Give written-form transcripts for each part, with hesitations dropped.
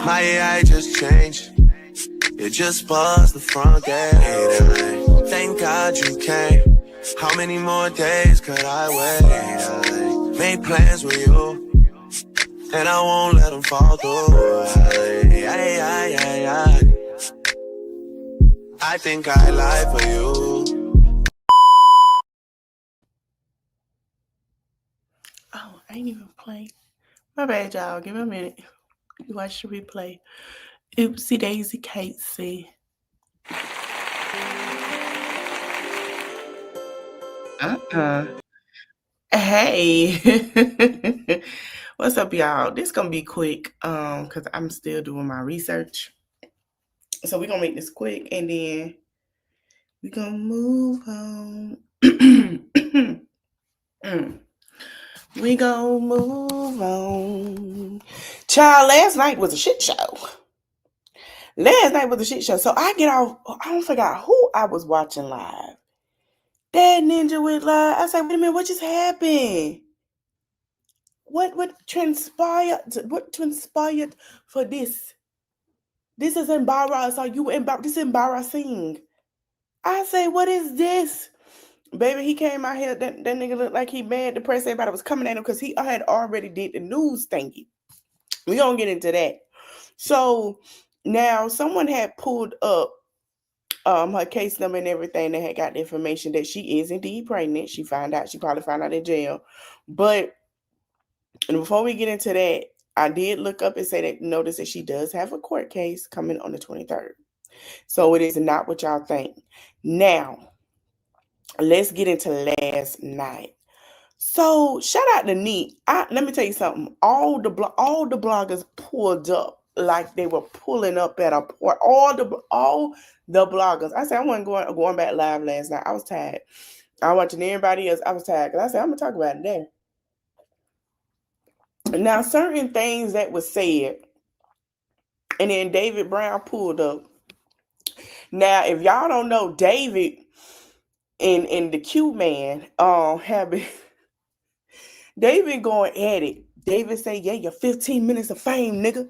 My AI just changed. It just buzzed the front gate. Thank God you came. How many more days could I wait? I made plans with you, and I won't let them fall through. I think I lie for you. Oh, I ain't even play. My bad, y'all. Give me a minute. Watch the replay. Oopsie daisy Casey. Hey. What's up, y'all? This gonna be quick, because I'm still doing my research. So we're gonna make this quick and then we're gonna move on. We gonna move on. Child, last night was a shit show. So I get off, I don't forget who I was watching live. That ninja went live. I said, wait a minute, what just happened? What transpired? What transpired for this? This is embarrassing. This is embarrassing. I say, what is this? Baby, he came out here. That nigga looked like he mad. The press, everybody was coming at him because he had already did the news thingy. We gonna get into that. So now someone had pulled up her case number and everything. They had got the information that she is indeed pregnant. She probably found out in jail. But before we get into that, I did look up and say that notice that she does have a court case coming on the 23rd. So it is not what y'all think. Now, let's get into last night. So shout out to Neat. Let me tell you something. All the bloggers pulled up like they were pulling up at a port. All the bloggers. I said I wasn't going back live last night. I was tired. I was watching everybody else. I was tired because I said I'm gonna talk about it today. Now, certain things that was said, and then David Brown pulled up. Now, if y'all don't know, David and the Q man have been they've been going at it. David say, yeah, your 15 minutes of fame, nigga.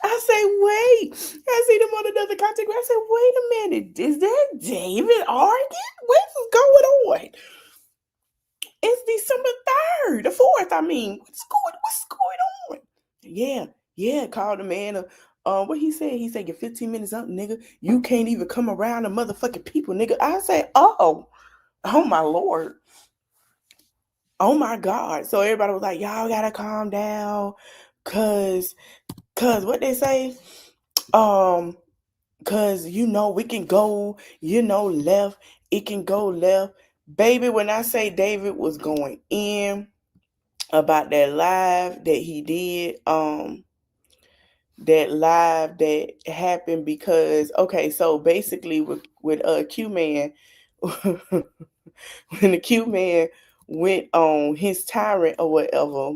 I say, wait. I see them on another content. I said, wait a minute. Is that David arguing? What's going on? It's December 3rd, the 4th, I mean. What's going on? Yeah, called the man what he said? He said, you're 15 minutes up, nigga. You can't even come around the motherfucking people, nigga. I said, oh my Lord. Oh my God. So everybody was like, y'all gotta calm down. Cause what they say? Cause we can go, left. It can go left. Baby, when I say David was going in about that live that he did, that live that happened because so basically with Q man when the Q man went on his tyrant or whatever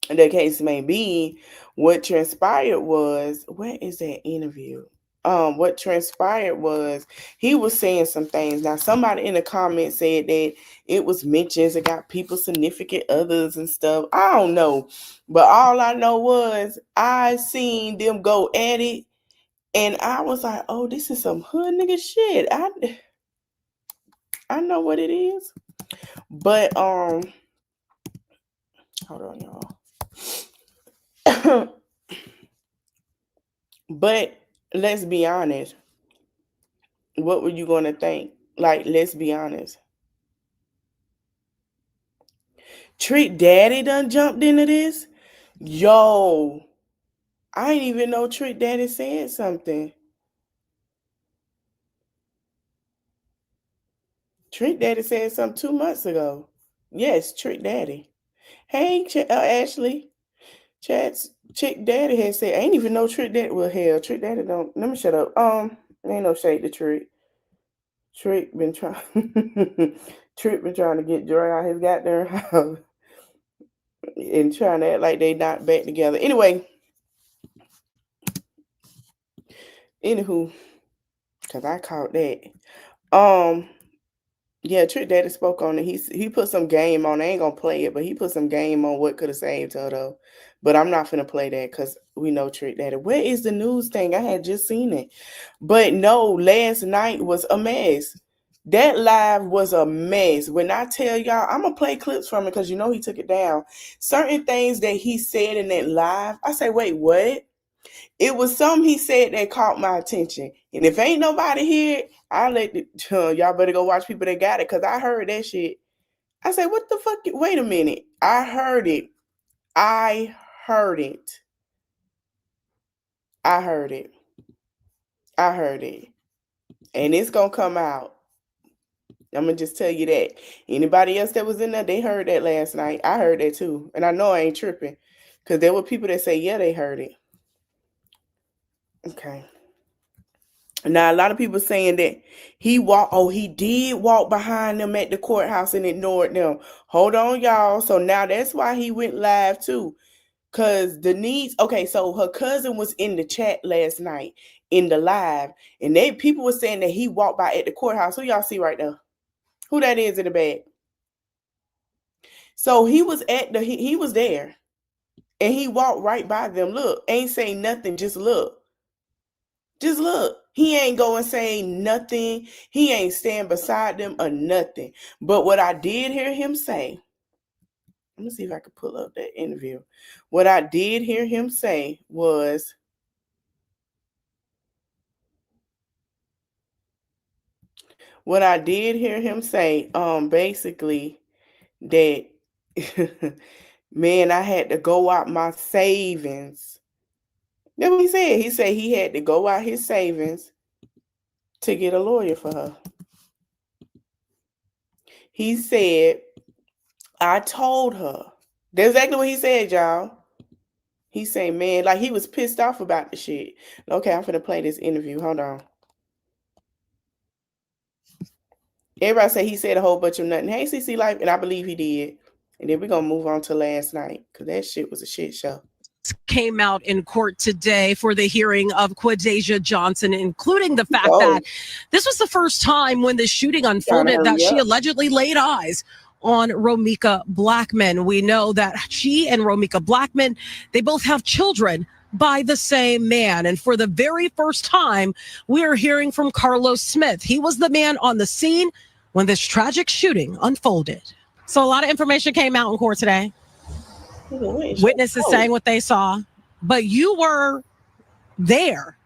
the case may be, what transpired was, where is that interview? What transpired was he was saying some things. Now, somebody in the comments said that it was mentions, it got people significant others and stuff. I don't know. But all I know was I seen them go at it and I was like, oh, this is some hood nigga shit. I know what it is. But hold on, y'all. But let's be honest. What were you going to think? Like, let's be honest. Trick Daddy done jumped into this? Yo, I didn't even know Trick Daddy said something. Trick Daddy said something 2 months ago. Yes, Trick Daddy. Hey, Ashley. Trick Daddy had said, I ain't even know Trick Daddy. Well, hell, Trick Daddy don't. Let me shut up. Ain't no shade to Trick. Trick been trying to get Joy out his goddamn house and trying to act like they not back together. Anyway, anywho, because I caught that. Yeah, Trick Daddy spoke on it. He put some game on. I ain't gonna play it, but he put some game on what could have saved her though. But I'm not finna play that because we know Trick Daddy. Where is the news thing? I had just seen it. But no, last night was a mess. That live was a mess. When I tell y'all, I'm gonna play clips from it because you know he took it down. Certain things that he said in that live, I say, wait, what? It was something he said that caught my attention. And if ain't nobody here, I'll let y'all better go watch people that got it because I heard that shit. I said, what the fuck? Wait a minute. I heard it. I heard it. I heard it. I heard it. And it's going to come out. I'm going to just tell you that. Anybody else that was in there, they heard that last night. I heard that too. And I know I ain't tripping because there were people that say, yeah, they heard it. Okay. Now, a lot of people saying that he did walk behind them at the courthouse and ignored them. Hold on, y'all. So now that's why he went live too. Because so her cousin was in the chat last night in the live, and people were saying that he walked by at the courthouse. Who y'all see right now? Who that is in the back? So he was he was there, and he walked right by them. Look, ain't saying nothing, just look. Just look. He ain't go and say nothing. He ain't stand beside them or nothing. But what I did hear him say, let me see if I could pull up that interview. What I did hear him say was, basically that, man, I had to go out my savings. That's what he said. He said he had to go out his savings to get a lawyer for her. He said, I told her. That's exactly what he said, y'all. He said, man, like he was pissed off about the shit. Okay, I'm finna play this interview. Hold on. Everybody say he said a whole bunch of nothing. Hey, CC Life, and I believe he did. And then we're going to move on to last night because that shit was a shit show. Came out in court today for the hearing of Quadasia Johnson, including the fact that this was the first time when the shooting unfolded that she allegedly laid eyes on Romeca Blackman. We know that she and Romeca Blackman, they both have children by the same man. And for the very first time, we are hearing from Carlos Smith. He was the man on the scene when this tragic shooting unfolded. So a lot of information came out in court today. Witnesses saying what they saw, but you were there.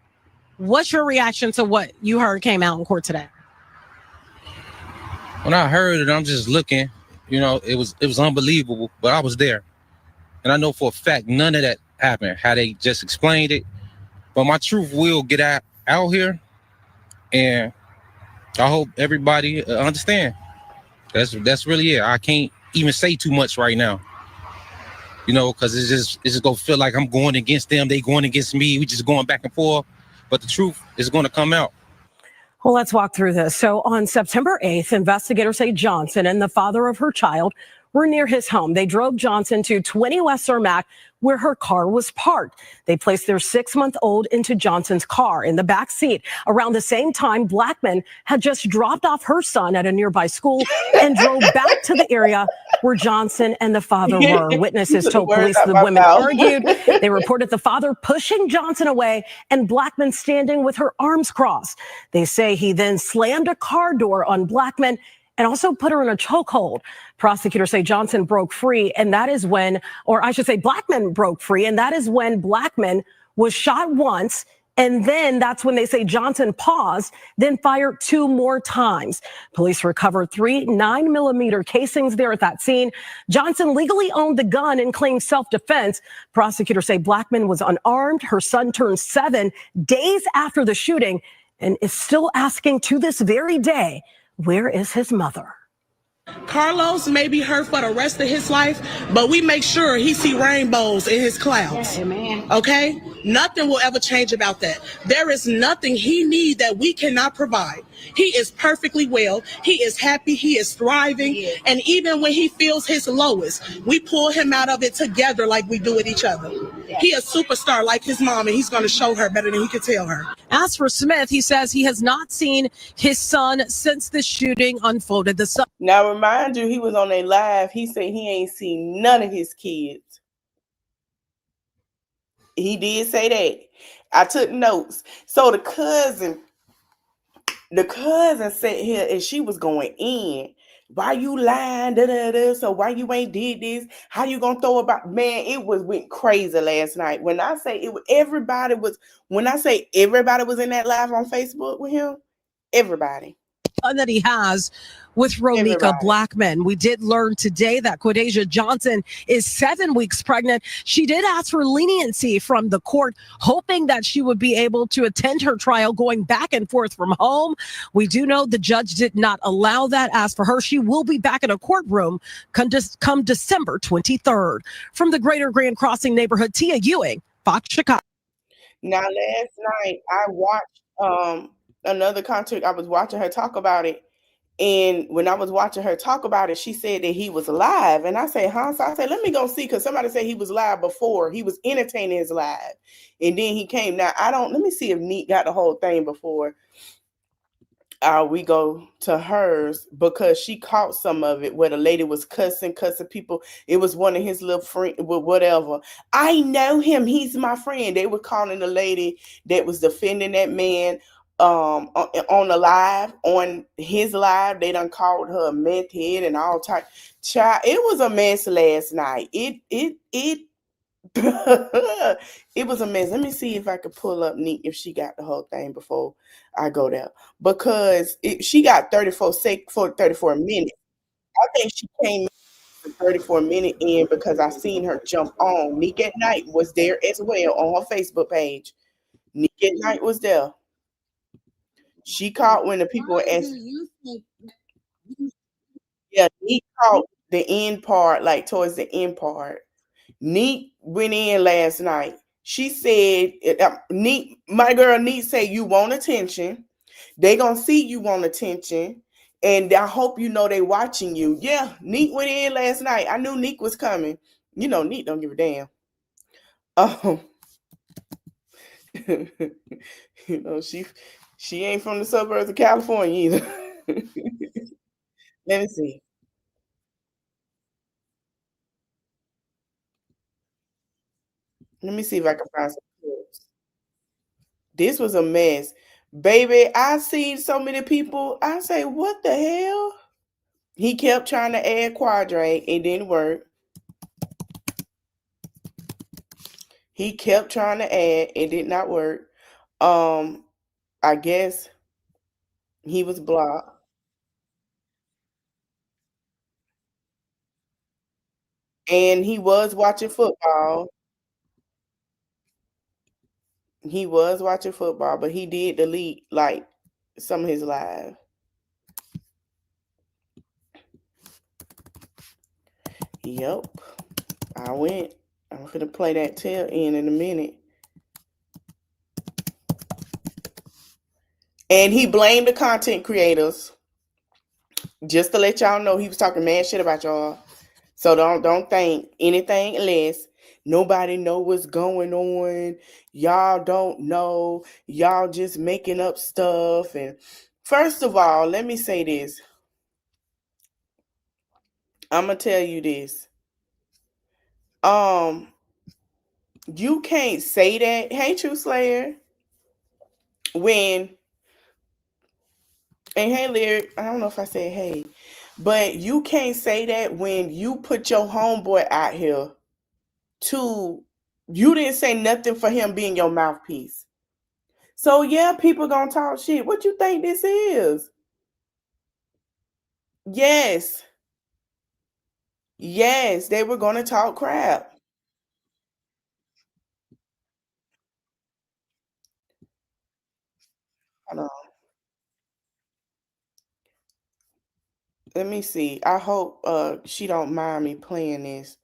What's your reaction to what you heard came out in court today? When I heard it, I'm just looking, it was unbelievable, but I was there. And I know for a fact, none of that happened, how they just explained it. But my truth will get out here, and I hope everybody understand. That's really it. I can't even say too much right now. Because it's just gonna feel like I'm going against them, they going against me, we just going back and forth. But the truth is gonna come out. Well, let's walk through this. So on September 8th, investigators say Johnson and the father of her child were near his home. They drove Johnson to 20 West Romeca, where her car was parked. They placed their 6-month-old into Johnson's car in the back seat. Around the same time, Blackman had just dropped off her son at a nearby school and drove back to the area where Johnson and the father were. Witnesses told police the women argued. They reported the father pushing Johnson away and Blackman standing with her arms crossed. They say he then slammed a car door on Blackman and also put her in a chokehold. Prosecutors say Johnson broke free, and that is when, or I should say Blackman broke free, and that is when Blackman was shot once, and then that's when they say Johnson paused, then fired 2 more times. Police recovered 3 9mm casings there at that scene. Johnson legally owned the gun and claimed self-defense. Prosecutors say Blackman was unarmed. Her son turned 7 days after the shooting and is still asking to this very day, where is his mother? Carlos may be hurt for the rest of his life, but we make sure he see rainbows in his clouds. Amen. Okay? Nothing will ever change about that. There is nothing he needs that we cannot provide. He is perfectly well. He is happy. He is thriving. Yeah. And even when he feels his lowest, we pull him out of it together like we do with each other. He a superstar like his mom, and he's going to show her better than he could tell her. As for Smith, he says he has not seen his son since the shooting unfolded. The son. Now, remind you, he was on a live. He said he ain't seen none of his kids. He did say that. I took notes. So the cousin sat here and she was going in. Why you lying? So why you ain't did this? How you gonna throw about? Man, it went crazy last night. When I say everybody was in that live on Facebook with him, everybody. That he has with Romeca Blackman. We did learn today that Quadasia Johnson is 7 weeks pregnant. She did ask for leniency from the court, hoping that she would be able to attend her trial going back and forth from home. We do know the judge did not allow that. As for her, she will be back in a courtroom come December 23rd. From the Greater Grand Crossing neighborhood, Tia Ewing, Fox Chicago. Now, last night I watched another concert. I was watching her talk about it. And when I was watching her talk about it, she said that he was live. And I said, huh? So I said, let me go see, because somebody said he was live before. He was entertaining his live. And then he came. Now, let me see if Neat got the whole thing before we go to hers, because she caught some of it where the lady was cussing people. It was one of his little friends, whatever. I know him. He's my friend. They were calling the lady that was defending that man on the live, on his live. They done called her a meth head and all type. Child, it was a mess last night. It it was a mess. Let me see if I could pull up Neat if she got the whole thing before I go there, because she got 34 minutes. I think she came in 34 minute in because I seen her jump on. Nick at Night was there as well on her Facebook page. Nick at Night was there. She caught when the people were asking. Yeah, Nick caught the end part, like towards the end part. Neat went in last night. She said, my girl Neat said, you want attention. They gonna see you want attention. And I hope you know they watching you. Yeah, Neat went in last night. I knew Neat was coming. You know, Neat don't give a damn. You know, she ain't from the suburbs of California either. Let me see. Let me see if I can find some clips. This was a mess. Baby, I seen so many people. I say, what the hell? He kept trying to add quadrant. It didn't work. He kept trying to add. It did not work. I guess he was blocked. And he was watching football. He was watching football, but he did delete like some of his live. Yep. I went. I'm gonna play that tail end in a minute. And he blamed the content creators. Just to let y'all know, he was talking mad shit about y'all. So don't think anything less. Nobody know what's going on. Y'all don't know. Y'all just making up stuff. And first of all, let me say this. I'm gonna tell you this. You can't say that. Hey, True Slayer. And hey, Lyric. I don't know if I said hey, but you can't say that when you put your homeboy out here you didn't say nothing for him being your mouthpiece. So yeah, people gonna talk shit. What you think this is? Yes. Yes, they were gonna talk crap. Hold on. Let me see. I hope she don't mind me playing this.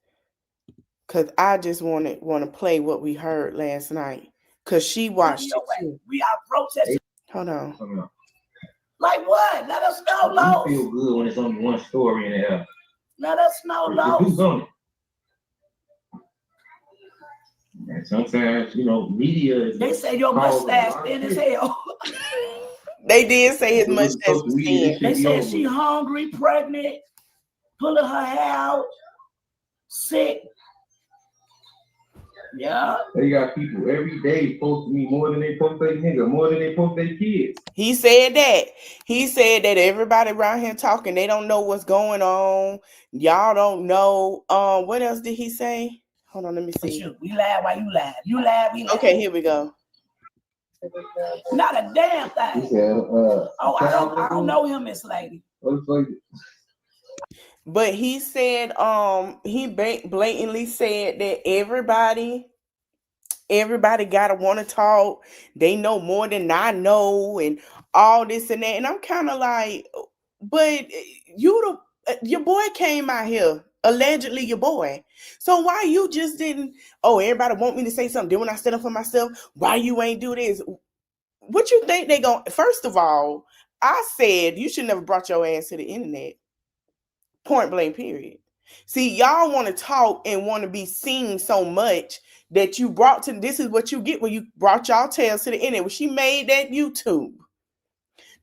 Cause I just want to play what we heard last night. Cause she watched it too. We are protesting. Hold on. Like what? Let us know, Lo. You feel good when it's only one story in the air. Let us know, Lo. Who's on it? And sometimes, media is. They say your mustache thin as hell. They did say his mustache social was media, thin. They said she hungry, pregnant, pulling her hair out, sick. Yeah. They got people every day posting me more than they post their nigga, more than they post their kids. He said that. He said that everybody around here talking, they don't know what's going on. Y'all don't know. What else did he say? Hold on, let me see. We laugh while you laugh. You laugh, we laugh. Okay, here we go. Not a damn thing. He said, I don't know him, Miss Lady. But he said, he blatantly said that everybody gotta want to talk. They know more than I know, and all this and that. And I'm kind of like, but your boy came out here, allegedly your boy. So why you just didn't? Oh, everybody want me to say something. Then when I stand up for myself, why you ain't do this? What you think they gonna? First of all, I said you should never brought your ass to the internet. Point blank, period. See, y'all want to talk and want to be seen so much that you brought to, this is what you get when you brought y'all tails to the internet. When she made that YouTube,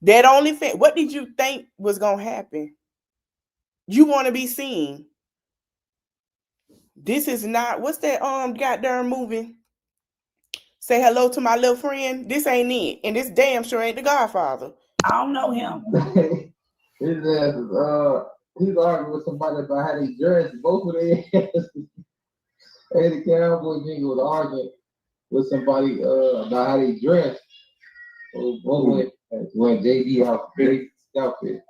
that OnlyFans, what did you think was going to happen? You want to be seen. This is not, what's that goddamn movie? Say hello to my little friend. This ain't it. And this damn sure ain't The Godfather. I don't know him. His ass is, he's arguing with somebody about how they dress. Both of their asses. Hey, the Cowboy Jingle was arguing with somebody about how they dress. Both when JD outfit.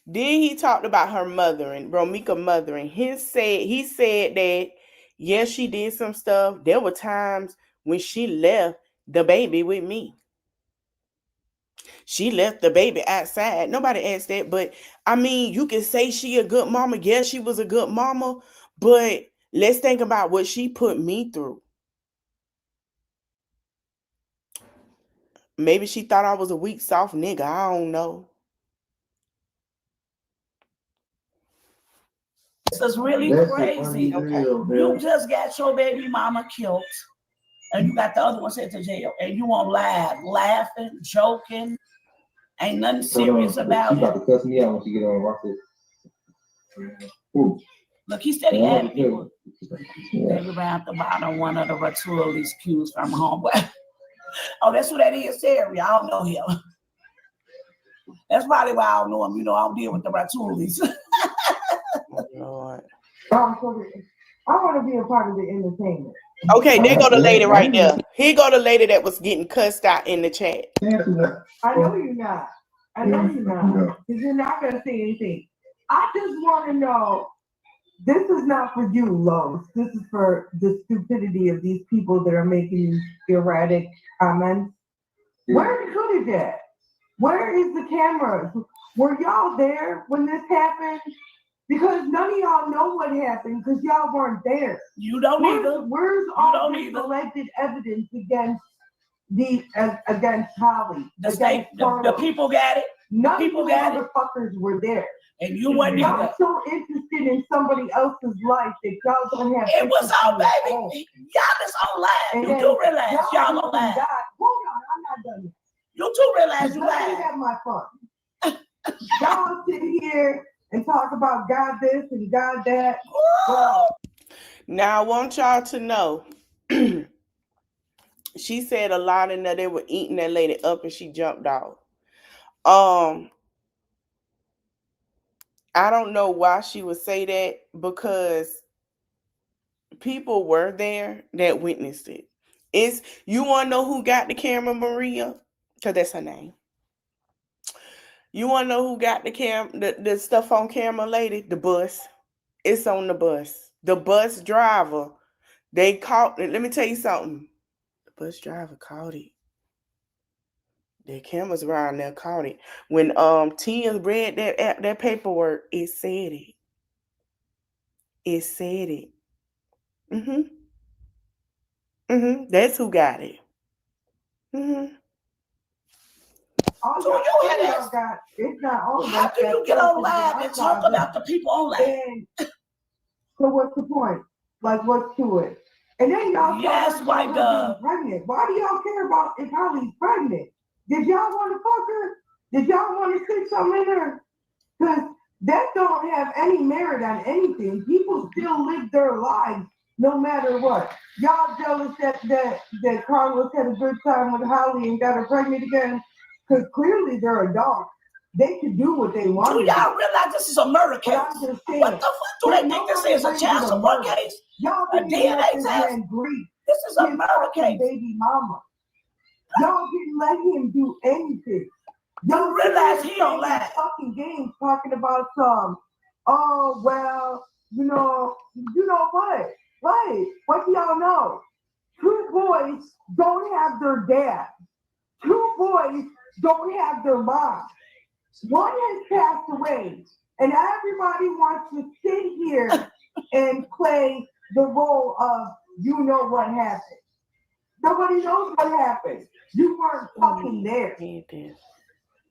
Then he talked about her mothering, Romeca mothering. He said that yes, she did some stuff. There were times when she left the baby with me. She left the baby outside. Nobody asked that, but I mean, you can say she a good mama. Yes, she was a good mama, but let's think about what she put me through. Maybe she thought I was a weak, soft nigga. I don't know. This is really crazy. Okay. You just got your baby mama killed, and you got the other one sent to jail, and you on live, laughing, joking. Ain't nothing serious about it. She about to cuss me out when she get on. Watch this. Look, he said he had people. Everybody at the bottom, one of the Ratulis cues from home. Oh, that's who that is, Terry. I don't know him. That's probably why I don't know him. You know, I don't deal with the Ratulis. Lord. I want to be a part of the entertainment. Okay, there go the lady right there. Here go the lady that was getting cussed out in the chat. I know you're not. I know you're not. Because you're not going to say anything. I just want to know, this is not for you, Lois. This is for the stupidity of these people that are making these erratic comments. Where is the footage at? Where is the cameras? Were y'all there when this happened? Because none of y'all know what happened because y'all weren't there. You don't either. Where's all the alleged evidence against Holly? The state, the people got it. None of you motherfuckers were there. And you weren't either. Y'all so interested in somebody else's life that y'all don't have. It was on, baby. Y'all is on live. And you do realize y'all on live. Hold on, I'm not done yet. You do realize you live. Let me have my fun. Y'all sit here and talk about God this and God that. Now I want y'all to know, she said a lot in there. They were eating that lady up and she jumped off. I don't know why she would say that, because people were there that witnessed it. You want to know who got the camera, Maria? Because that's her name. You want to know who got the stuff on camera, lady? The bus. It's on the bus. The bus driver, they caught it. Let me tell you something. The bus driver caught it. The cameras around there caught it. When Tia read that paperwork, it said it. It said it. That's who got it. So you had it's not all of us. How can you get on live and talk about the people on live? So what's the point? Like, what's to it? And then y'all Yes, my God. pregnant. Why do y'all care about if Holly's pregnant? Did y'all want to fuck her? Did y'all want to stick something in her? Because that don't have any merit on anything. People still live their lives no matter what. Y'all jealous that Carlos had a good time with Holly and got her pregnant again? Because clearly they're adults. They can do what they want. Do y'all realize this is a murder case? What the fuck do they think this is? A child support case? Y'all A DNA test? This is a murder case. Baby mama. Y'all didn't let him do anything. Y'all realize he don't lie. Fucking games talking about some. Oh well, you know what? Right? What do y'all know? 2 boys don't have their dad. 2 boys don't have their mom. One has passed away, and everybody wants to sit here and play the role of you know what happened. Nobody knows what happened. You weren't fucking there.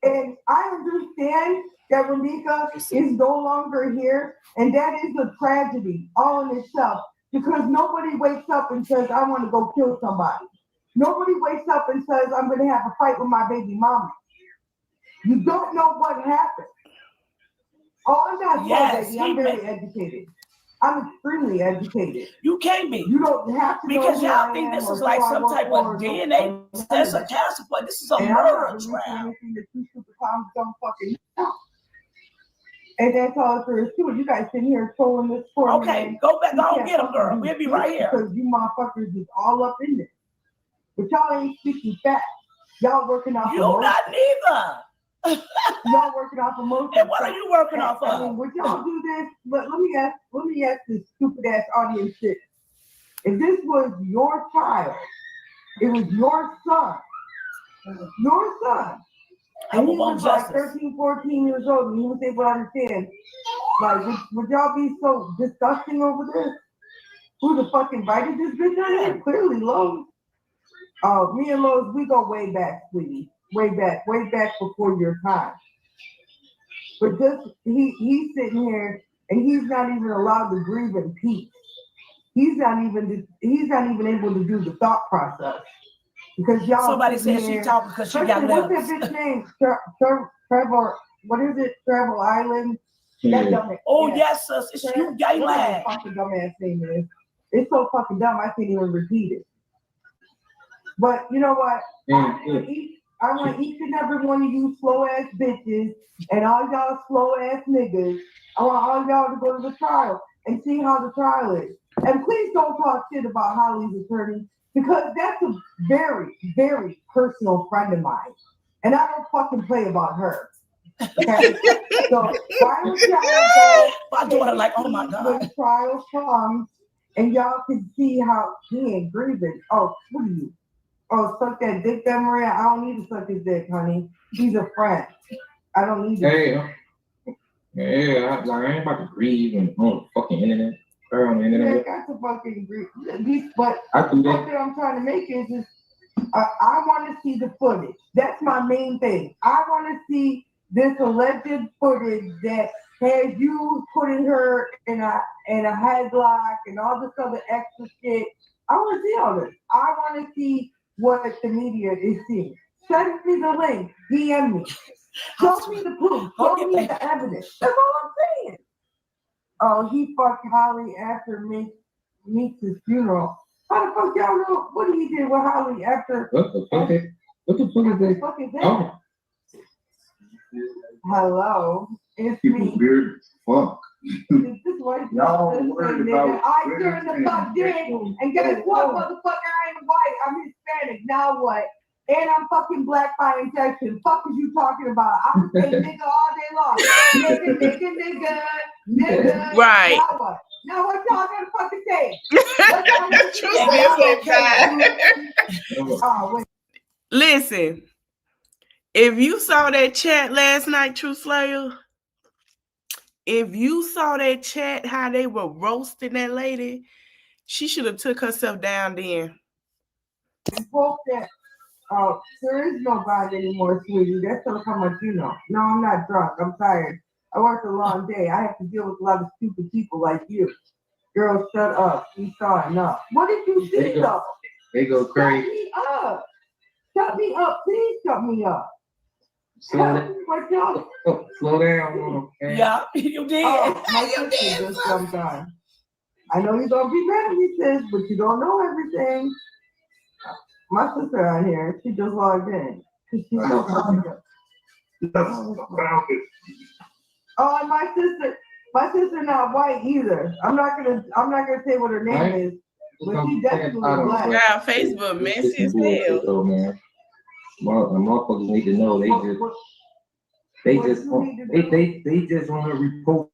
And I understand that Romeca is no longer here, and that is a tragedy all in itself, because nobody wakes up and says, I want to go kill somebody. Nobody wakes up and says, I'm going to have a fight with my baby mama. You don't know what happened. Oh, I'm not so baby. I'm very educated. I'm extremely educated. You can't be. You don't have to because know y'all think this is like some type of DNA test or cancer, but this is a murder trial. And that's all there is to it. You guys sitting here trolling this poor man. Okay, go back. Go get him, girl. We'll be right here. Because you motherfuckers is all up in this. But y'all ain't speaking facts. Y'all working off you emotion. Not neither. Y'all working off emotion. And what are you working off of? I mean, would y'all do this? But let me ask this stupid ass audience shit. If this was your child, it was your son, and he was like 13, 14 years old, and he was able to understand, like, would y'all be so disgusting over this? Who the fuck invited this bitch on here? Clearly Lowe's. Me and Lowe's, we go way back, sweetie. Way back before your time. But just he's sitting here and he's not even allowed to grieve in peace. He's not even able to do the thought process because y'all. Somebody said she talking because she got left. What's that bitch name? Trevor. What is it? Travel Island. That dumbass. Oh yes, sis. It's you. Gay lad. Fucking dumbass name is. It's so fucking dumb. I can't even repeat it. But you know what? I want each and every one of you slow ass bitches and all y'all slow ass niggas. I want all y'all to go to the trial and see how the trial is. And please don't talk shit about Holly's attorney because that's a very, very personal friend of mine. And I don't fucking play about her. Okay? So why don't y'all go my daughter like, oh my God. When the trial comes and y'all can see how he ain't grieving. Oh, what are you? Oh, suck that dick, that Maria. I don't need to suck his dick, honey. He's a friend. I don't need to. Hey, I ain't about to grieve on the fucking internet. On the internet. Yeah, I got to fucking grieve. But I do what I'm trying to make is I want to see the footage. That's my main thing. I want to see this alleged footage that has you putting her in a headlock and all this other extra shit. I want to see all this. I want to see what the media is seeing. Send me the link. DM me. Show me the proof. Show me the evidence. That's all I'm saying. Oh, he fucked Holly after Meeks' funeral. How the fuck y'all know what he did with Holly after? What the fuck is that? Oh. Hello, it's me. Weird fuck. This is what y'all worried about. I turned the fuck in, and guess what, motherfucker? I ain't white. I'm Hispanic. Now what? And I'm fucking black by injection. Fuck is you talking about? I can say nigga all day long. Nigga. Right. Now what? Now what y'all gonna fucking say? Listen, if you saw that chat last night, True Slayer, if you saw that chat, how they were roasting that lady, she should have took herself down then. There is no God anymore, sweetie. That's how much you know. No, I'm not drunk. I'm tired. I worked a long day. I have to deal with a lot of stupid people like you. Girl, shut up. You saw enough. What did you see, though? They go Shut crazy. me up. Shut me up. Please shut me up. Slow down. Slow down. Okay? Yeah, you did. Oh, my You sister did. just jumped on. I know you're gonna be mad at me, sis, but you don't know everything. My sister out here, she just logged in. Cause she's so Oh, and my sister not white either. I'm not gonna say what her name is, but she definitely black. Wow, Facebook messy as hell. So, man, motherfuckers need to know they just want to report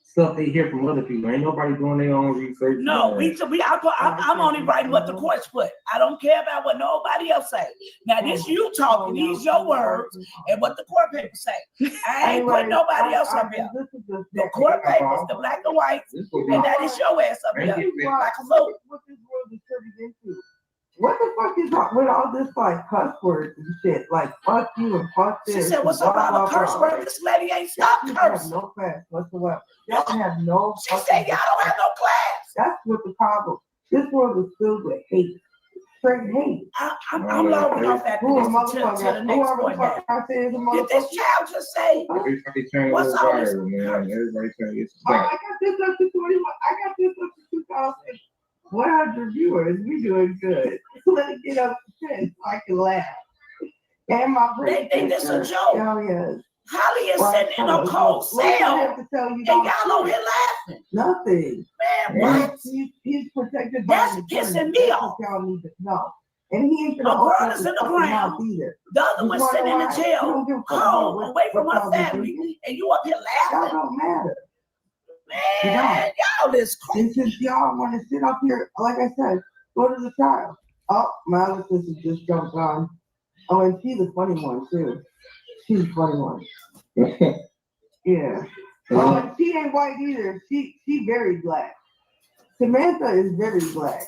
stuff they hear from other people. Ain't nobody doing their own research. No, I'm only writing what the courts put. I don't care about what nobody else say. Now this you talking, these your words, and what the court papers say. I ain't putting nobody else up here. The court papers, the black and white, and that is your ass up here. Like a vote. What this world is turning into? What the fuck is up with all this like cuss words and shit? Like fuck you and fuck this. She said, "What's up about a curse word? This lady ain't stop cursing. No class whatsoever. Y'all have no. She said, "Y'all don't have no class." That's what the problem. This world is filled with hate. Straight hate. I'm loading off that to the next point. Did this child just say, "What's all this?" Everybody trying to get I got this up to 21. I got this up to 2,100 viewers. We doing good. Let it get up to 10 so I can laugh. And my They think this a joke. Hell yes. Holly is sitting in a cold cell, and y'all over here laughing. Nothing. Man, what? He's protected That's by the pissing me off. Y'all need to know. And he ain't A gonna girl is in the ground. The other one's sitting in the jail, home, away from her family, and you up here Y'all laughing. don't matter. Man, y'all is crazy. And since y'all want to sit up here, like I said, go to the trial. Oh, my other sister just jumped on. Oh, and she's the funny one too. She's the funny one. Yeah. Oh, and she ain't white either. She very black. Samantha is very black.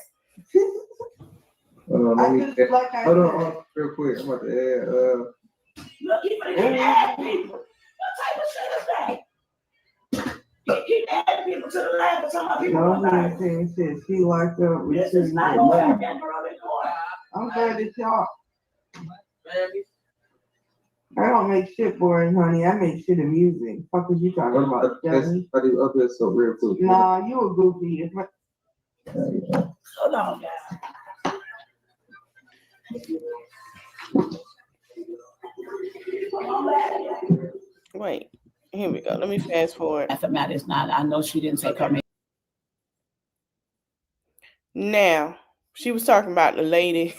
Hold on, like I said. Real quick. I'm about to add. Look, you better keep adding people. What type of shit is that? You keep adding people to the lab and some people No, don't die. shit. She locked up. This is not going to happen, girl. I'm glad that y'all. I don't make shit boring, honey. I make shit amusing. Fuck is you talking about? I do up there so real quick. Nah, you a goofy. Hold on, guys. Wait, here we go. Let me fast forward. Mathematics not. I know she didn't take her. Now, she was talking about the lady.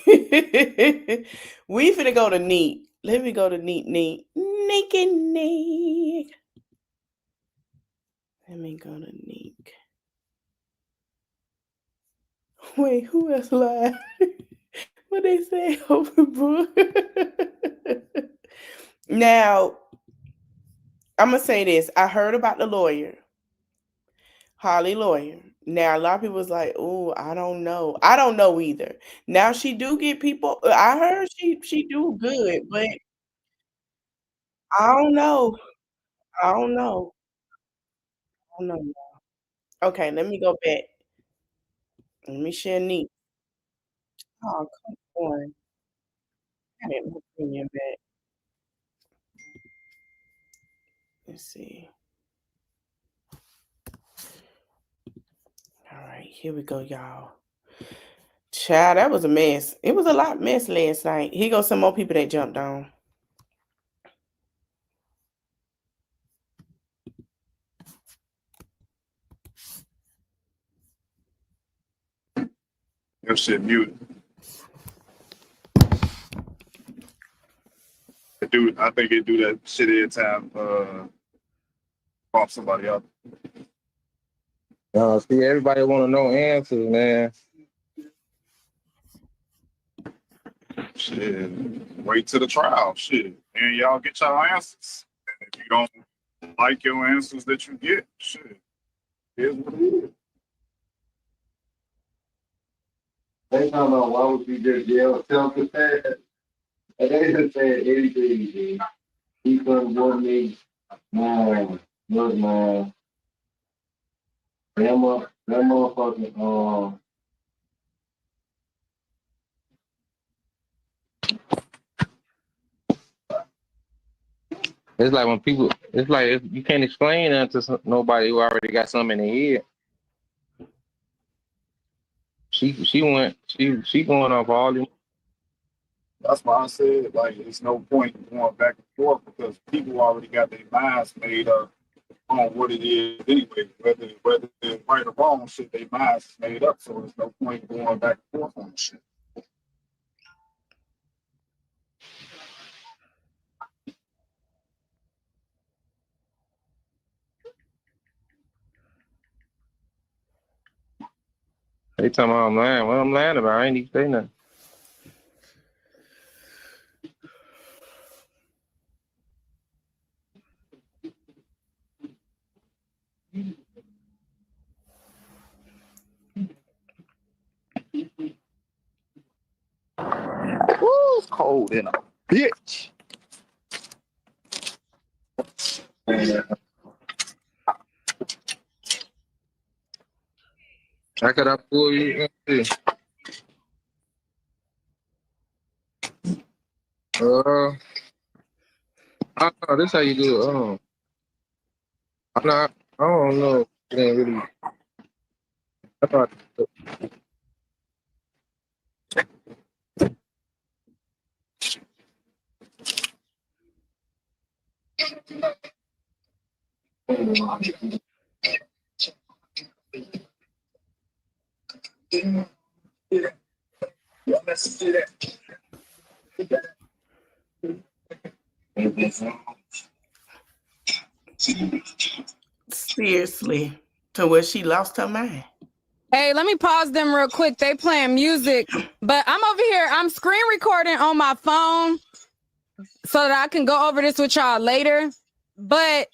We finna go to Neat. Let me go to Neat. Neek. Let me go to Neek. Wait, who else lied? What they say? Open book. Now, I'm gonna say this. I heard about the lawyer, Holly lawyer. Now, a lot of people was like, "Oh, I don't know. I don't know either." Now, she do get people. I heard she do good, but I don't know. I don't know. Okay, let me go back. Let me share Neat. Oh, come on. I didn't put premium back. Let's see. All right, here we go, y'all. Child, that was a mess. It was a lot mess last night. Here goes some more people that jumped on. Your shit muted. I think it do that shit every time bump somebody up. See, everybody want to know answers, man. Shit, wait till the trial. Shit, and y'all get y'all answers. And if you don't like your answers that you get, shit, here's what it is. They talking about why would you just yell self-defense? And they just said anything, dude. He couldn't want me. Man, look, man. Bama That motherfucking It's like when people, it's like if you can't explain that to nobody who already got something in their head. She going off all them. That's why I said, like, it's no point in going back and forth because people already got their minds made up on what it is anyway. Whether it's right or wrong, shit, their minds is made up. So there's no point in going back and forth on shit. They talking about I'm lying. What I'm lying about? I ain't even say nothing. Woo, it's cold in a bitch. How could I pull you? I don't know. This how you do it. I'm not. I don't know. It ain't really. I thought. Seriously, to where she lost her mind. Hey, let me pause them real quick. They playing music, but I'm over here. I'm screen recording on my phone so that I can go over this with y'all later. But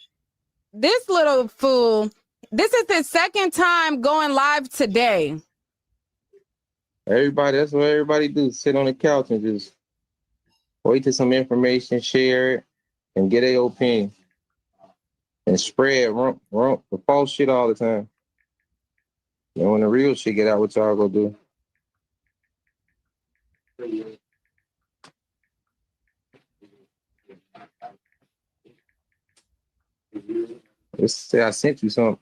this little fool, this is his second time going live today. Everybody, that's what everybody do. Sit on the couch and just wait till some information, share it, and get their opinion. And spread the false shit all the time. And when the real shit get out, what y'all gonna do? Let's say I sent you something.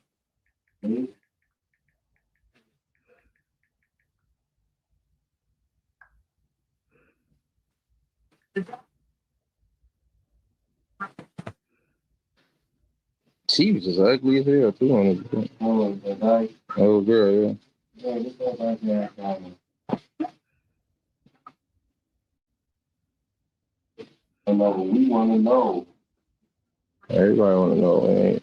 She was just ugly as hell too on it. Oh girl, yeah. We want to know. Everybody want to know, man.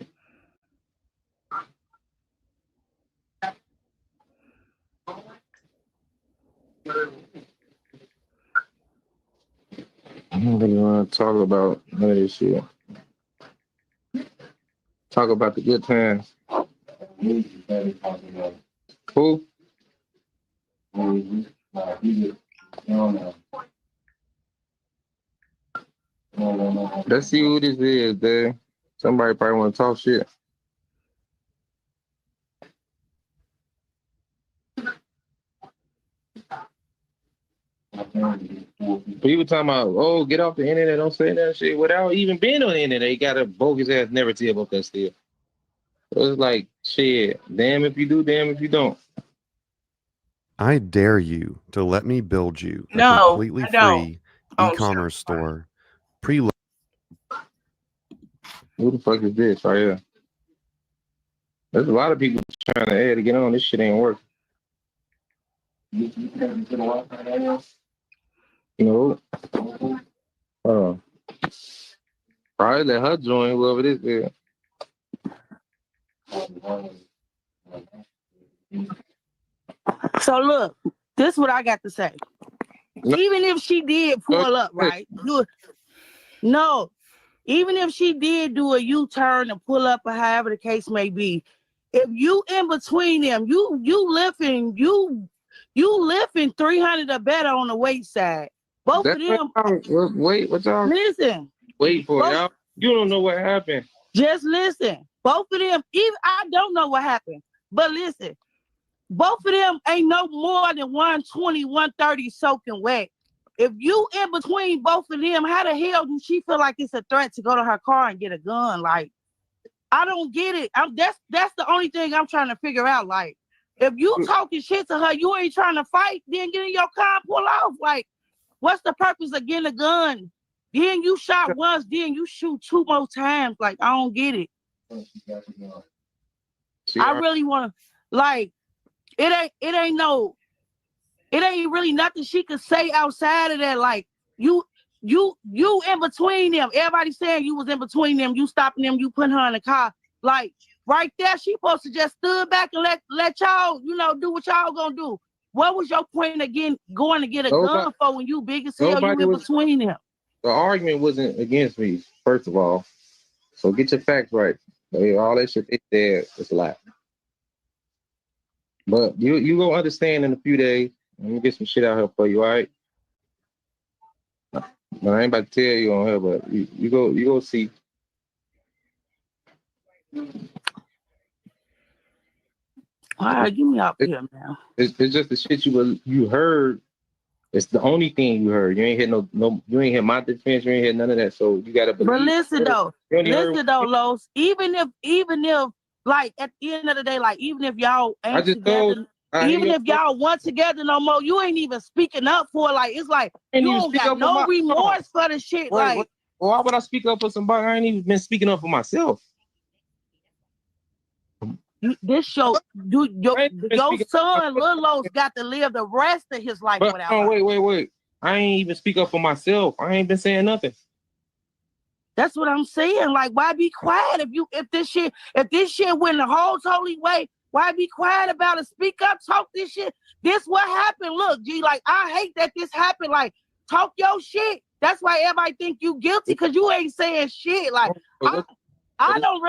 I don't really want to talk about none of this shit. Talk about the good times. Who? Let's see who this is, dude. Somebody probably want to talk shit. People talking about, oh, get off the internet, don't say that shit. Without even being on the internet, they got a bogus ass narrative up there still. So it's like, shit, damn if you do, damn if you don't. I dare you to let me build you a No, completely I don't. free e-commerce store. Who the fuck is this right here? There's a lot of people trying to add to get on. This shit ain't working. No. Probably let her join whoever this is. So look, this is what I got to say. No. Even if she did pull up, right? No, even if she did do a U-turn and pull up or however the case may be, if you in between them, you lifting 300 or better on the weight side. Both of them. Wait, what y'all? Listen. Wait for it, y'all. You don't know what happened. Just listen. Both of them, even I don't know what happened, but listen. both of them ain't no more than 120, 130 soaking wet. If you in between both of them, how the hell do she feel like it's a threat to go to her car and get a gun? Like, I don't get it. That's the only thing I'm trying to figure out. Like, if you talking shit to her, you ain't trying to fight, then get in your car and pull off. Like, what's the purpose of getting a gun? Then you shot once, then you shoot 2 more times. Like, I don't get it. I really want to, like, it ain't really nothing she could say outside of that. Like, you in between them. Everybody saying you was in between them. You stopping them. You putting her in the car. Like, right there, she supposed to just stood back and let y'all, do what y'all gonna do. What was your point again going to get a gun for when you big as hell? You in between them. The argument wasn't against me, first of all. So get your facts right. All that shit there is a lie. But you gonna understand in a few days. Let me get some shit out here for you, all right? But I ain't about to tell you on here, but you go see. All right, get me out here, man. It's just the shit you heard. It's the only thing you heard. You ain't hear no. You ain't hear my defense. You ain't hear none of that. So you gotta believe. But listen though, Los. Even if, like, at the end of the day, like, even if y'all ain't together, even if y'all weren't together no more, you ain't even speaking up for it. Like, it's like you don't got no remorse for the shit. Like, why would I speak up for somebody? I ain't even been speaking up for myself. This show, your son, Lil Los, got to live the rest of his life without her. Wait. I ain't even speak up for myself. I ain't been saying nothing. That's what I'm saying. Like, why be quiet if this shit went the whole totally way? Why be quiet about it? Speak up, talk this shit. This what happened. Look, G, like, I hate that this happened. Like, talk your shit. That's why everybody think you guilty, because you ain't saying shit. Like, I don't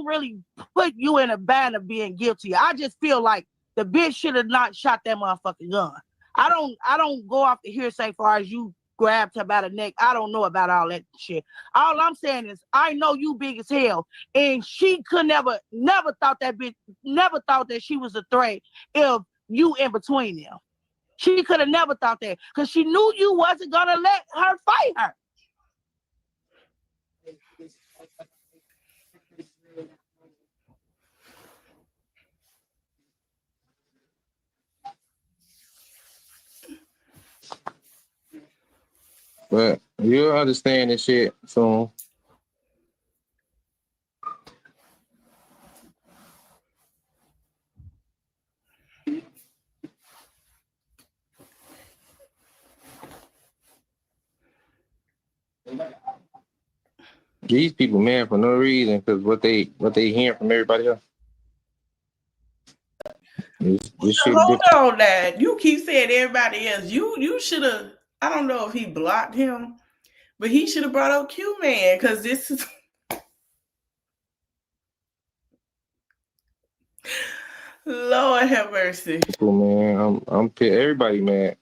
really put you in a band of being guilty. I just feel like the bitch should have not shot that motherfucking gun. I don't go off the hearsay far as you grabbed her by the neck. I don't know about all that shit. All I'm saying is I know you big as hell, and she could never thought that she was a threat if you in between them. She could have never thought that, because she knew you wasn't gonna let her fight her. But you'll understand this shit soon. These people mad for no reason, because what they hearing from everybody else. This shit Hold on, Dad. You keep saying everybody else. You should have. I don't know if he blocked him, but he should have brought up Q Man, because this is. Lord have mercy. Man, I'm pissed. Everybody mad.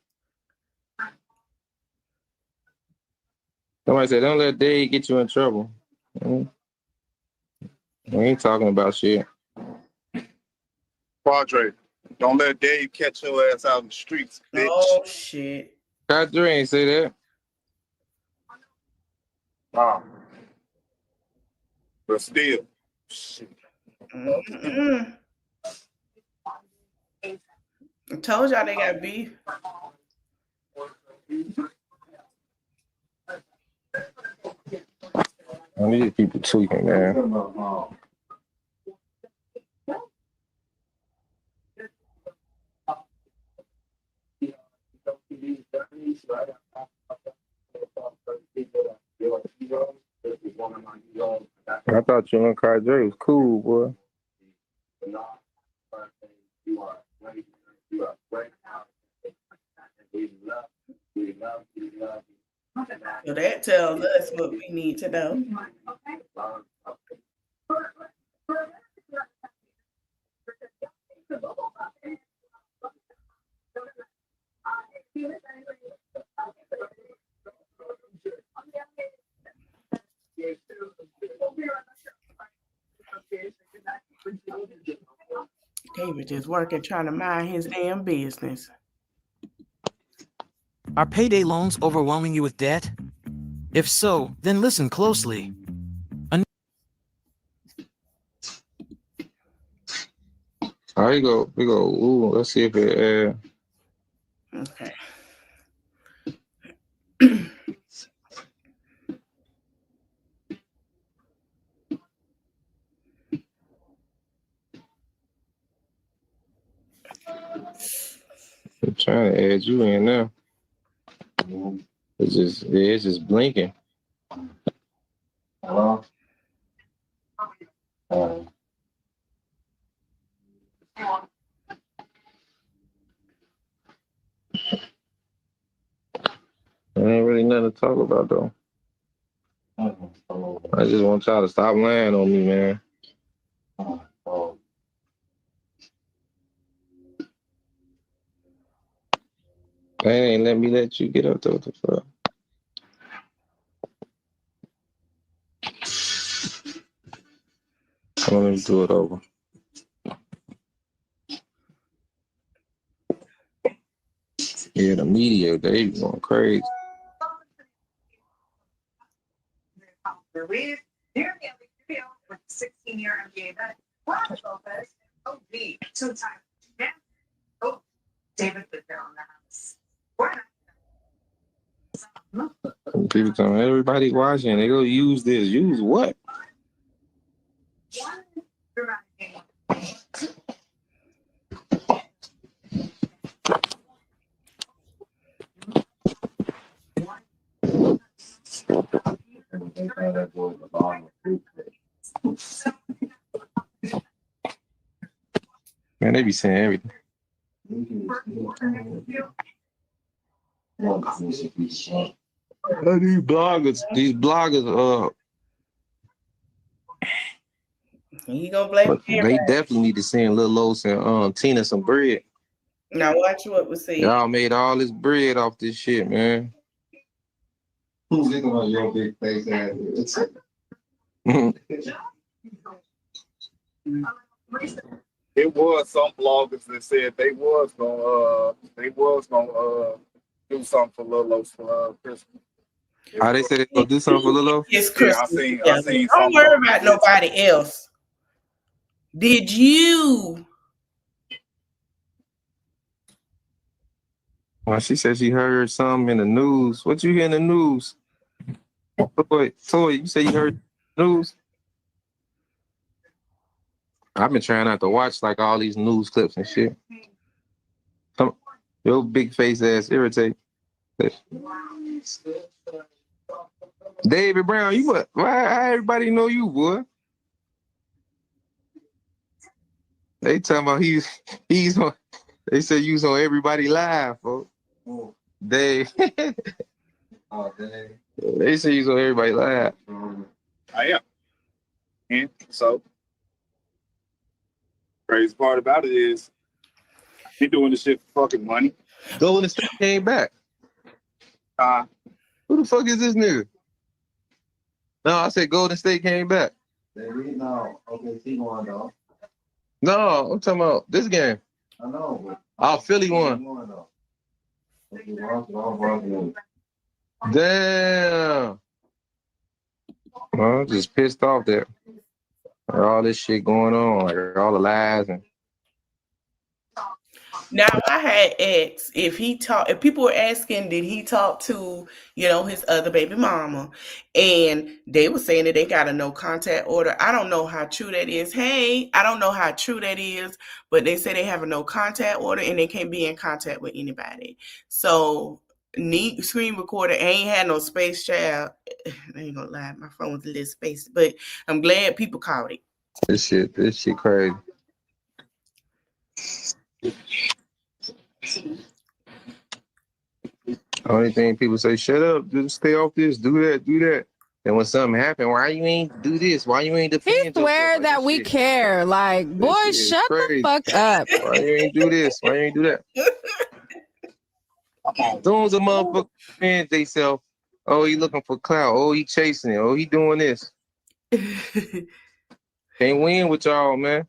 Somebody said, "Don't let Dave get you in trouble." We ain't talking about shit. Padre, don't let Dave catch your ass out in the streets, bitch. Oh shit. Padre ain't say that. Wow. But still. I told y'all they got beef. I need people tweaking, man. I thought you and Padre was cool, boy. So that tells us what we need to know. David just working, trying to mind his damn business. Are payday loans overwhelming you with debt? If so, then listen closely. All right, we go. Ooh, let's see if it. Okay. I'm trying to add you in now. It's just blinking. Hello. There ain't really nothing to talk about though. I just want y'all to stop lying on me, man. They ain't let me let you get up there. What the fuck? Let me do it over. Yeah, the media, they going crazy. With 16-year NBA vet, Lopez, OB, two-time champ. Oh, David was there on the house. People telling everybody watching, they go use this. Use what? Man, they be saying everything. These bloggers, You gonna blame they definitely need to send Lil Los and Tina some bread. Now watch what we see. Y'all made all this bread off this shit, man. Who's looking on your big face ass? It was some bloggers that said they was gonna do something for Lil Los for Christmas. How they said they gonna do something for Lil Los? It's Christmas. I seen Don't worry about nobody else. Did you? Well, she said she heard something in the news. What you hear in the news? Toy, you say you heard the news? I've been trying not to watch like all these news clips and shit. Your big face ass irritate. David Brown, you what? Why everybody know you, boy? They talking about he's on. They said you was on Everybody Live, folks. Dave. Oh, Dave. They say you was on Everybody Live. I am. And so, crazy part about it is, he doing this shit for fucking money. Golden State came back. Who the fuck is this nigga? No, I said Golden State came back. No, okay, he won though. No, I'm talking about this game. I know. Philly won. Damn. I'm just pissed off that all this shit going on, like all the lies and. Now I had asked if people were asking, did he talk to, his other baby mama? And they were saying that they got a no contact order. I don't know how true that is. I don't know how true that is, but they say they have a no contact order and they can't be in contact with anybody. So neat screen recorder. Ain't had no space, child. I ain't gonna lie, my phone was a little spaced, but I'm glad people caught it. This shit crazy. Only thing people say, shut up, just stay off this, do that. And when something happen, why you ain't do this? Why you ain't defend He swear like that we shit? care. Like, boy, shut the fuck up. Why you ain't do this? Why you ain't do that? As soon as a motherfucker defends themselves, oh, he looking for clout. Oh, he chasing it. Oh, he doing this. Can't win with y'all, man.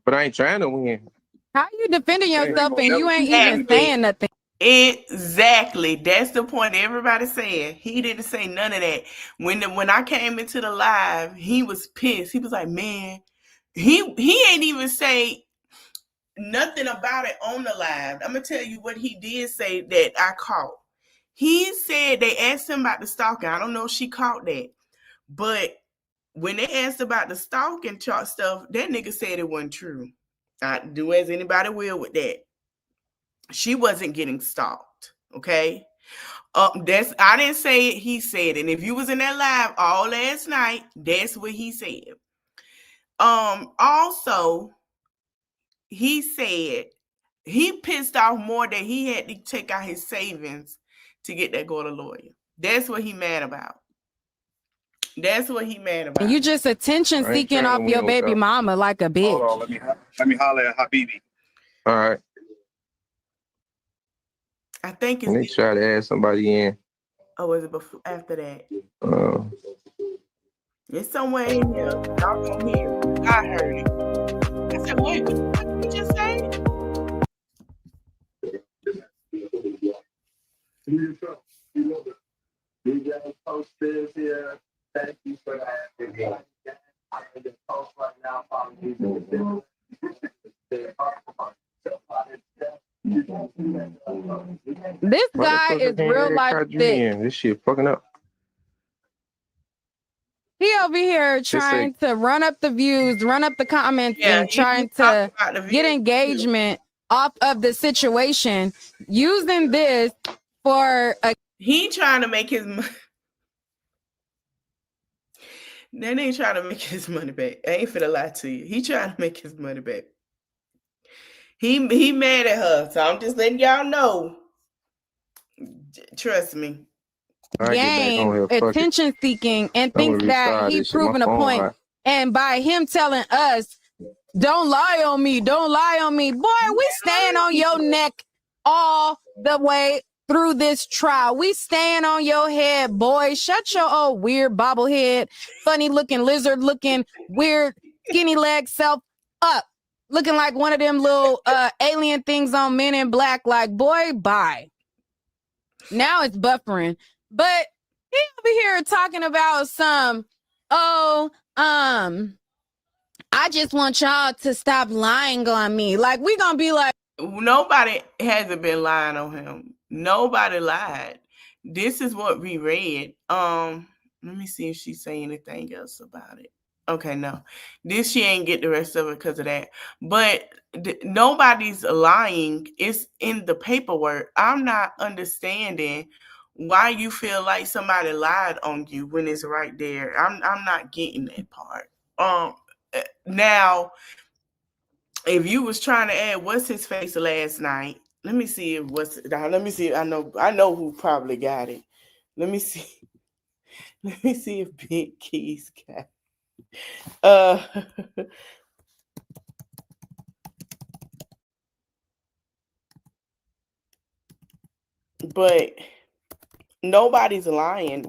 But I ain't trying to win. How you defending yourself and you ain't even saying nothing? Exactly. That's the point everybody's saying. He didn't say none of that. When I came into the live, he was pissed. He was like, man, he ain't even say nothing about it on the live. I'm gonna tell you what he did say that I caught. He said they asked him about the stalking. I don't know if she caught that, but when they asked about the stalking chart stuff, that nigga said it wasn't true. I do as anybody will with that. She wasn't getting stalked. Okay. That's I didn't say it, he said it. And if you was in that live all last night, that's what he said. Also, he said he pissed off more that he had to take out his savings to get that go to lawyer. That's what he mad about. That's what he mad about. And you just attention seeking off your baby mama like a bitch. Hold on, let me holler at Habibi. All right. I think Let me try to add somebody in. Oh, was it before after that? It's somewhere in here. Y'all gonna hear it. I heard it. I said, wait, what did you just say? Thank you for that. Post right now, This guy is real life sick. This shit fucking up. He over here trying to run up the views, run up the comments, and trying to get engagement off of the situation, using this for a. He trying to make his money. That ain't trying to make his money back. I ain't finna lie to you. He trying to make his money back. He mad at her, so I'm just letting y'all know. Trust me. Game, attention seeking, and thinks that he proving a point. Hot. And by him telling us, don't lie on me, don't lie on me. Boy, we stand on your neck all the way through this trial. We stand on your head, boy. Shut your old weird bobblehead, funny looking, lizard looking, weird, skinny leg self up. Looking like one of them little alien things on Men in Black. Like, boy, bye. Now it's buffering. But he over here talking about some, I just want y'all to stop lying on me. Like, we gonna be like, nobody hasn't been lying on him. Nobody lied. This is what we read. Let me see if she say anything else about it. Okay, no. This she ain't get the rest of it because of that. But nobody's lying. It's in the paperwork. I'm not understanding why you feel like somebody lied on you when it's right there. I'm not getting that part. Now, if you was trying to add what's his face last night, let me see if let me see. I know who probably got it. Let me see. Let me see if Big Keys got it. But nobody's lying.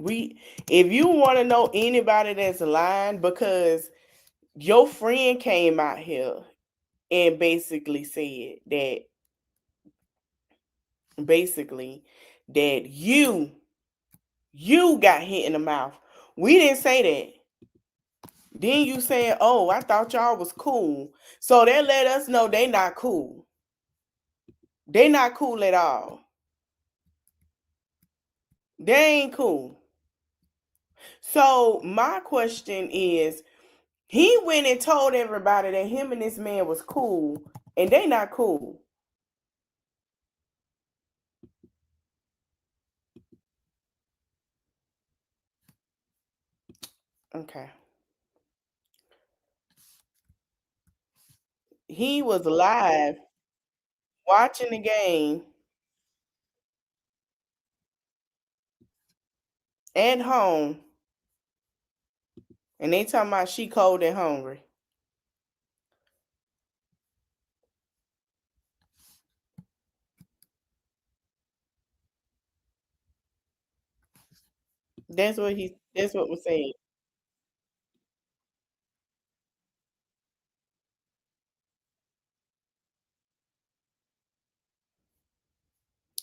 If you want to know anybody that's lying, because your friend came out here and basically said that you got hit in the mouth. We didn't say that. Then you saying, oh, I thought y'all was cool. So that let us know they not cool. They not cool at all. They ain't cool. So my question is, he went and told everybody that him and this man was cool, and they not cool. Okay. He was live watching the game at home, and they talking about she cold and hungry. That's what we're saying.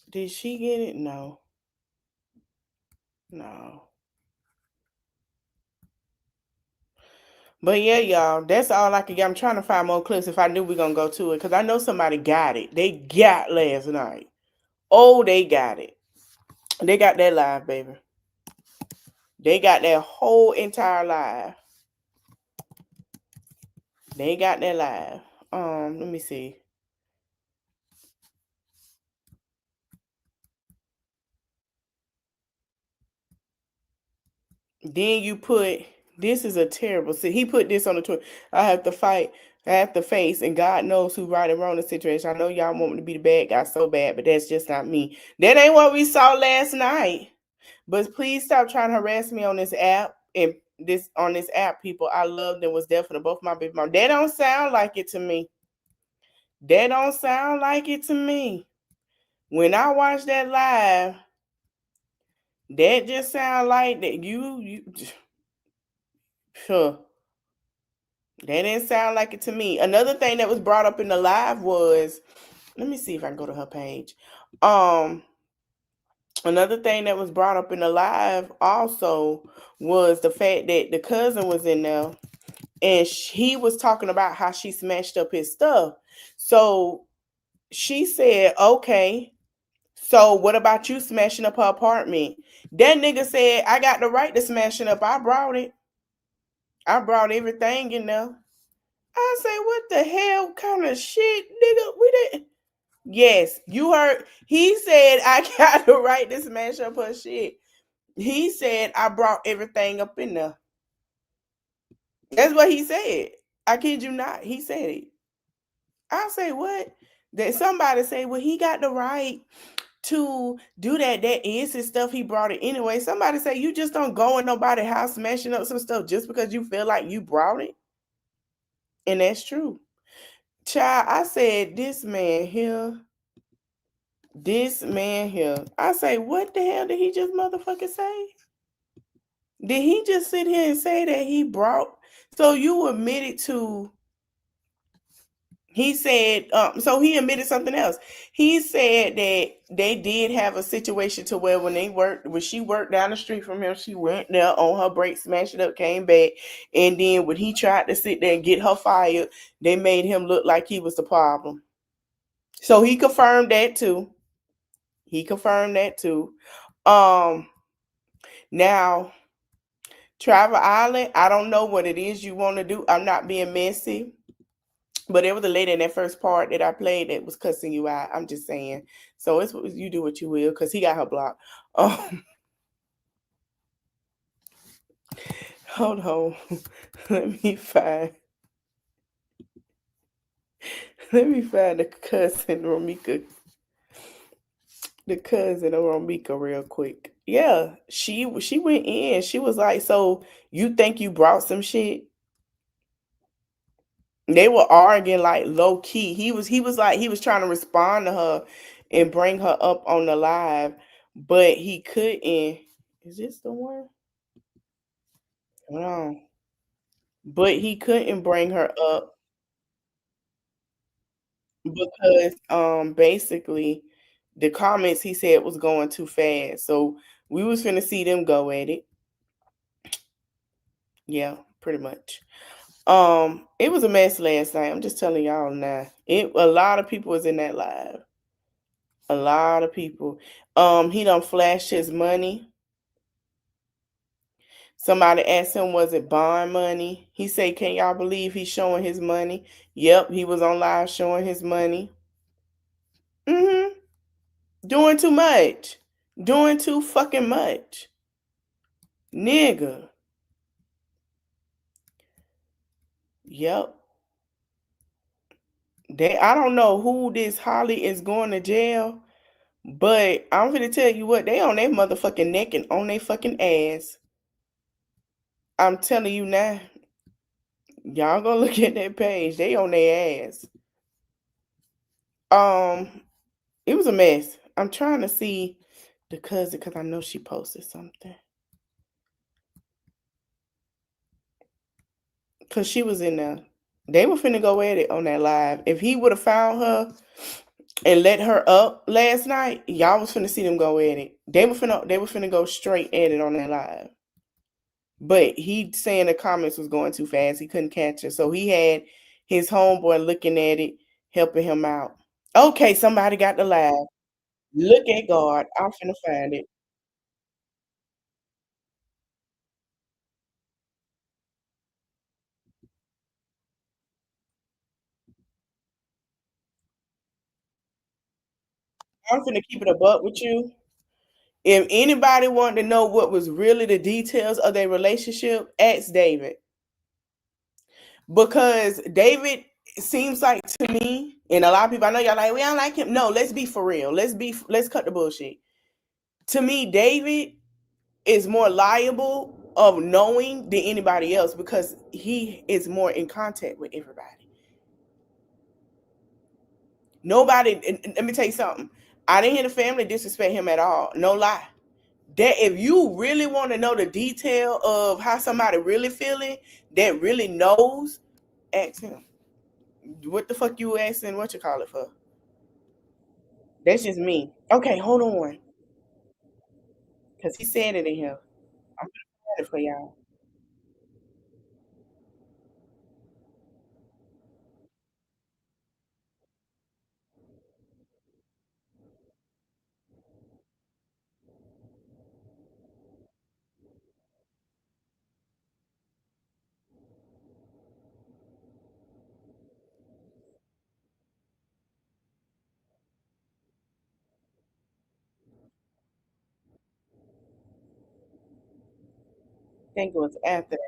Did she get it? No. No. But yeah, y'all, that's all I could get. I'm trying to find more clips if I knew we gonna go to it, because I know somebody got it. They got last night. Oh, they got it. They got that live, baby. They got that whole entire live. They got that live. Let me see. Then you put, this is a terrible, see, he put this on the Twitter. I have to fight, I have to face, and God knows who right and wrong in the situation. I know y'all want me to be the bad guy so bad, but that's just not me. That ain't what we saw last night. But please stop trying to harass me on this app. And on this app, people I loved and was there for both my baby mom. They don't sound like it to me. They don't sound like it to me. When I watched that live, that just sound like that you sure. That didn't sound like it to me. Another thing that was brought up in the live was, let me see if I can go to her page. Another thing that was brought up in the live also was the fact that the cousin was in there and he was talking about how she smashed up his stuff. So she said, okay, so what about you smashing up her apartment? That nigga said, I got the right to smash it up. I brought it. I brought everything in there. I say, what the hell kind of shit, nigga? We didn't. Yes, you heard. He said, I got the right to smash up her shit. He said, I brought everything up in there. That's what he said. I kid you not. He said it. I say, what? That somebody say, well, he got the right to do that. That is his stuff. He brought it anyway. Somebody say, you just don't go in nobody's house smashing up some stuff just because you feel like you brought it. And that's true. Child, I said, this man here. I say, what the hell did he just motherfucking say? Did he just sit here and say that he brought? So you admitted to, he said, so he admitted something else. He said that they did have a situation to where when she worked down the street from him, she went there on her break, smashed it up, came back. And then when he tried to sit there and get her fired, they made him look like he was the problem. So he confirmed that too. Now, Travel Island, I don't know what it is you want to do. I'm not being messy. But there was a lady in that first part that I played that was cussing you out. I'm just saying. So it's you do what you will, because he got her blocked. Hold on. Let me find the cousin Romeca. The cousin of Romeca real quick. Yeah, she went in. She was like, so you think you brought some shit? They were arguing like low key. He was trying to respond to her and bring her up on the live, but he couldn't. Is this the one? Hold on. But he couldn't bring her up because basically the comments he said was going too fast. So we was finna see them go at it. Yeah, pretty much. It was a mess last night. I'm just telling y'all now. A lot of people was in that live. A lot of people. He done flashed his money. Somebody asked him, was it bond money? He said, can y'all believe he's showing his money? Yep, he was on live showing his money. Doing too much. Doing too fucking much. Nigga. Yep. I don't know who this Holly is going to jail, but I'm gonna tell you what, they on their motherfucking neck and on their fucking ass. I'm telling you now. Y'all go look at that page. They on their ass. It was a mess. I'm trying to see the cousin because I know she posted something. Because she was in there. They were finna go at it on that live. If he would have found her, and let her up last night, y'all was finna see them go at it. They were finna go straight at it on that live. But he saying the comments was going too fast. He couldn't catch her. So he had his homeboy looking at it, helping him out. Okay, somebody got the live. Look at God. I'm finna find it. I'm finna keep it a buck with you. If anybody wanted to know what was really the details of their relationship, ask David. Because David seems like to me, and a lot of people, I know y'all like, we don't like him. No, let's be for real. Let's cut the bullshit. To me, David is more liable of knowing than anybody else because he is more in contact with everybody. Nobody, and let me tell you something. I didn't hear the family disrespect him at all. No lie. That if you really want to know the detail of how somebody really feeling, that really knows, ask him. What the fuck you asking what you call it for? That's just me. Okay, hold on. Because he said it in here. I'm gonna find it for y'all. I think it was after that.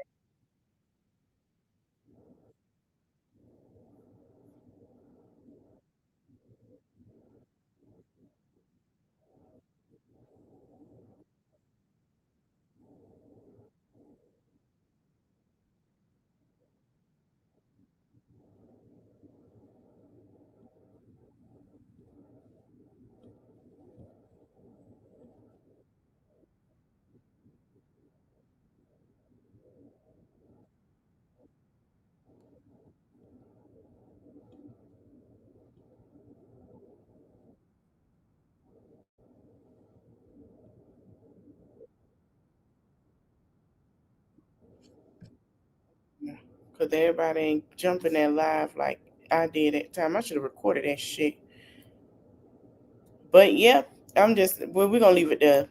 Because everybody ain't jumping that live like I did at the time. I should have recorded that shit. But yeah, we're gonna leave it there.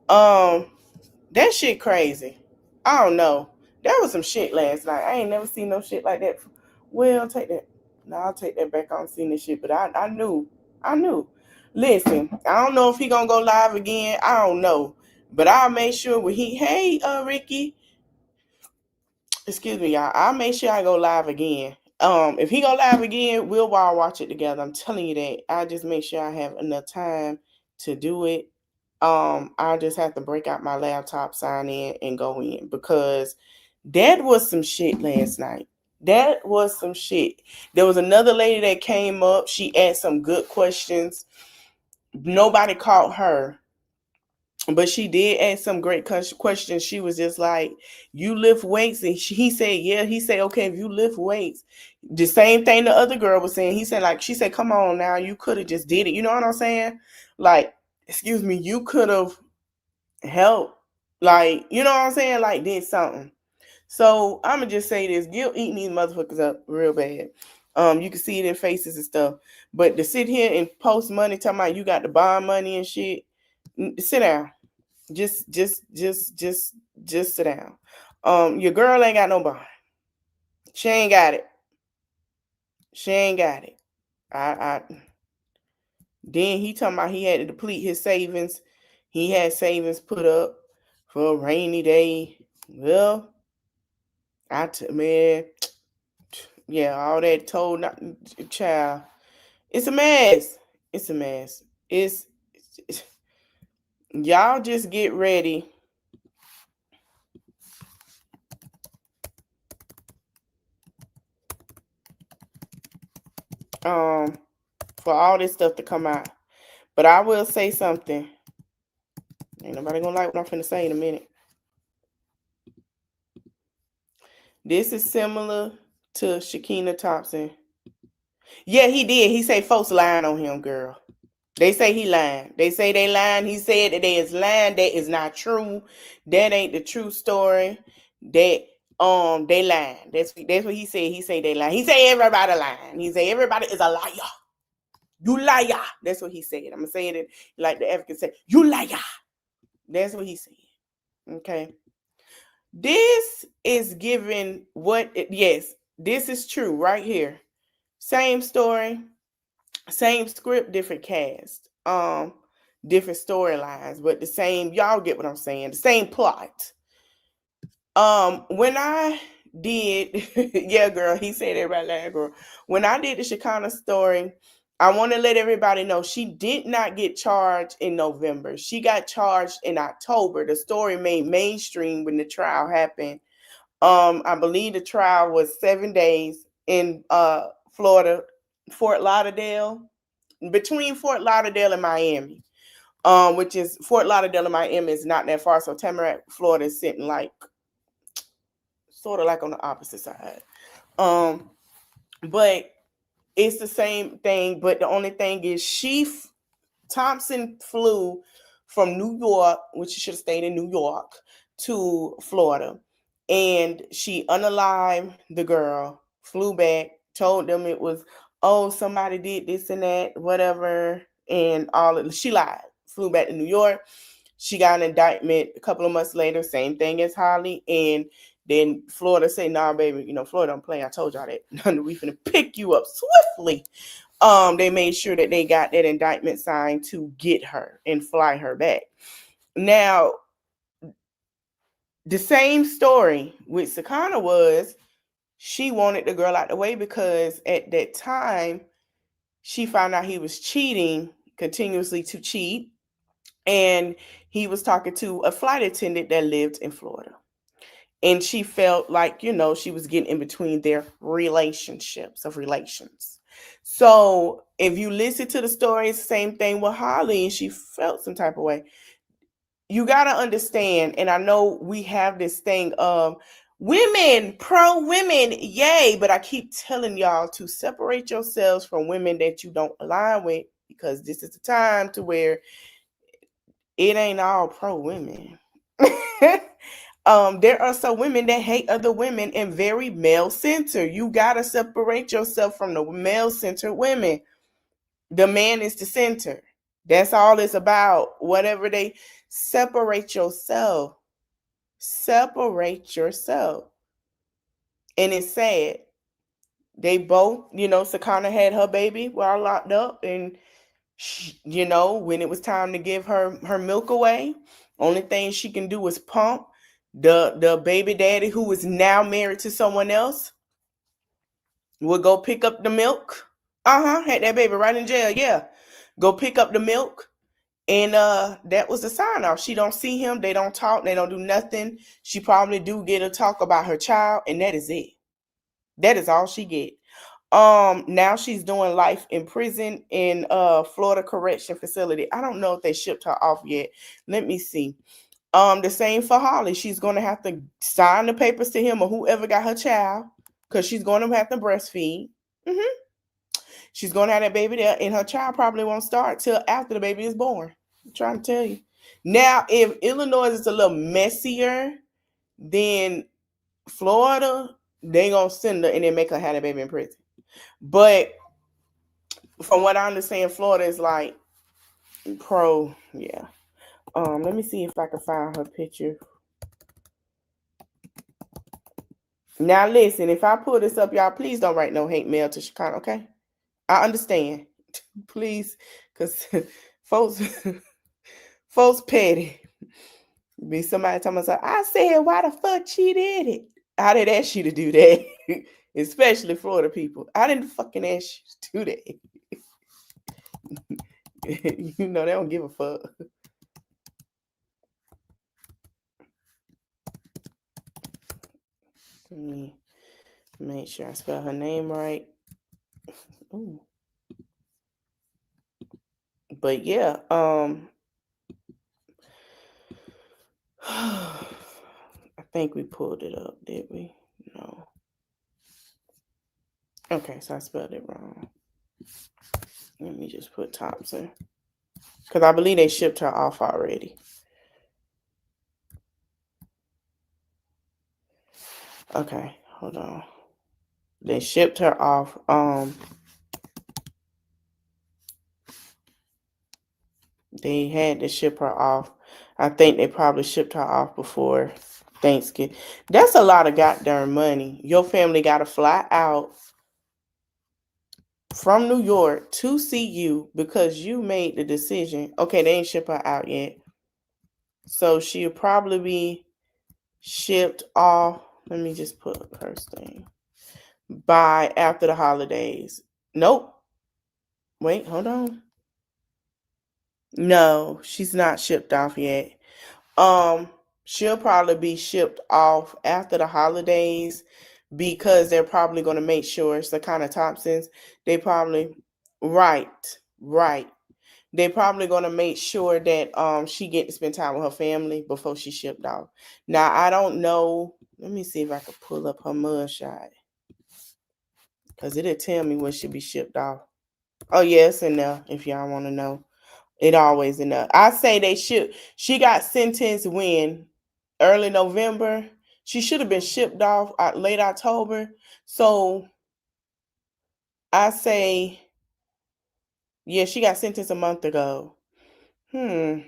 Um, that shit crazy. I don't know. That was some shit last night. I ain't never seen no shit like that. Well, take that. No, I'll take that back. I don't seen this shit, but I knew. I knew. Listen, I don't know if he gonna go live again. I don't know. But I'll make sure when hey, Ricky, excuse me, y'all. I'll make sure I go live again. If he go live again, we'll all watch it together. I'm telling you that. I just make sure I have enough time to do it. I'll just have to break out my laptop, sign in, and go in because that was some shit last night. That was some shit. There was another lady that came up. She asked some good questions. Nobody caught her, but she did ask some great questions. She was just like, "You lift weights," and he said, "Yeah." He said, "Okay, if you lift weights," the same thing the other girl was saying. He said, like, she said, "Come on now, you could have just did it." You know what I'm saying? Like, excuse me, you could have helped. Like, you know what I'm saying? Like, did something. So I'm gonna just say this: guilt eating these motherfuckers up real bad. You can see it in faces and stuff. But to sit here and post money, talking about you got the bond money and shit, sit down. Just sit down. Your girl ain't got no bond. She ain't got it. She ain't got it. I Then he talking about he had to deplete his savings. He had savings put up for a rainy day. Well, man, yeah, all that told not child. It's a mess. It's a mess. It's y'all just get ready. For all this stuff to come out. But I will say something. Ain't nobody gonna like what I'm finna say in a minute. This is similar to Shakina Thompson. Yeah, he did. He said folks lying on him, girl. They say he lying. They say they lying. He said that they is lying. That is not true. That ain't the true story. That they lying. That's what he said. He said they lying. He said everybody lying. He said everybody is a liar. You liar. That's what he said. I'm gonna say it like the African say, you liar. That's what he said. Okay. This is giving yes, this is true right here. Same story, same script, different cast, different storylines, but the same, y'all get what I'm saying, the same plot. When I did, yeah, girl, he said everybody lying, girl. When I did the Shekinah story, I want to let everybody know she did not get charged in November. She got charged in October. The story made mainstream when the trial happened. I believe the trial was 7 days in Florida, Fort Lauderdale, between Fort Lauderdale and Miami. Which is Fort Lauderdale and Miami is not that far. So Tamarack, Florida is sitting like sort of like on the opposite side. But it's the same thing, but the only thing is Thompson flew from New York, which she should have stayed in New York, to Florida. And she unalived the girl, flew back, told them it was, oh, somebody did this and that, whatever. And she lied, flew back to New York. She got an indictment a couple of months later, same thing as Holly. And then Florida say, nah, baby, Florida don't play. I told y'all that. We finna pick you up swiftly. They made sure that they got that indictment signed to get her and fly her back. Now, the same story with Shekinah was she wanted the girl out the way because at that time, she found out he was cheating, continuously to cheat. And he was talking to a flight attendant that lived in Florida. And she felt like, she was getting in between their relationships of relations. So if you listen to the story, it's the same thing with Holly, and she felt some type of way. You got to understand, and I know we have this thing of women, pro-women, yay, but I keep telling y'all to separate yourselves from women that you don't align with, because this is the time to where it ain't all pro-women. There are some women that hate other women and very male-centered. You got to separate yourself from the male-centered women. The man is the center. That's all it's about. Whatever they separate yourself. Separate yourself. And it's sad. They both, Shekinah had her baby while locked up. And, when it was time to give her milk away, only thing she can do is pump. The baby daddy, who is now married to someone else, would go pick up the milk. Had that baby right in jail. Yeah. Go pick up the milk. And that was the sign off. She don't see him. They don't talk. They don't do nothing. She probably do get a talk about her child, and that is it. That is all she get. Now she's doing life in prison in Florida Correction Facility. I don't know if they shipped her off yet. Let me see. The same for Holly. She's going to have to sign the papers to him or whoever got her child, because she's going to have to breastfeed. She's going to have that baby there, and her child probably won't start till after the baby is born. I'm trying to tell you. Now, if Illinois is a little messier than Florida, they going to send her and then make her have that baby in prison. But from what I understand, Florida is like pro, yeah. Let me see if I can find her picture. Now listen, if I pull this up, y'all, please don't write no hate mail to Shekinah, okay? I understand. Please, because folks petty. Be somebody telling me, I said, why the fuck she did it? I didn't ask you to do that. Especially Florida people. I didn't fucking ask you to do that. They don't give a fuck. Let me make sure I spell her name right. Ooh. But yeah, I think we pulled it up, did we? No. Okay, so I spelled it wrong. Let me just put Thompson. Because I believe they shipped her off already. Okay, hold on. They shipped her off. They had to ship her off. I think they probably shipped her off before Thanksgiving. That's a lot of goddamn money. Your family got to fly out from New York to see you because you made the decision. Okay, they ain't ship her out yet. So she'll probably be shipped off. Let me just put her first thing. By after the holidays. Nope. Wait, hold on. No, she's not shipped off yet. She'll probably be shipped off after the holidays because they're probably going to make sure it's the kind of Thompsons. They probably right. They're probably going to make sure that she get to spend time with her family before she shipped off. Now I don't know. Let me see if I can pull up her mugshot. Because it'll tell me when she be shipped off. Oh, yeah, it's in there if y'all want to know. It always in there. I say they should. She got sentenced when? Early November. She should have been shipped off late October. So I say, yeah, she got sentenced a month ago. Yeah,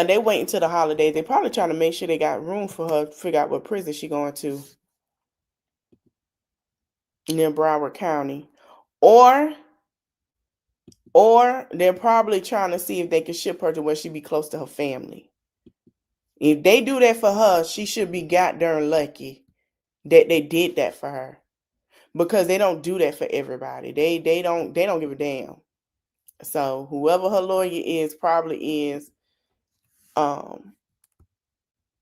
they wait until the holidays. They probably trying to make sure they got room for her to figure out what prison she going to. Near Broward County. Or they're probably trying to see if they can ship her to where she be close to her family. If they do that for her, she should be goddamn lucky that they did that for her. Because they don't do that for everybody. They don't give a damn. So whoever her lawyer is probably is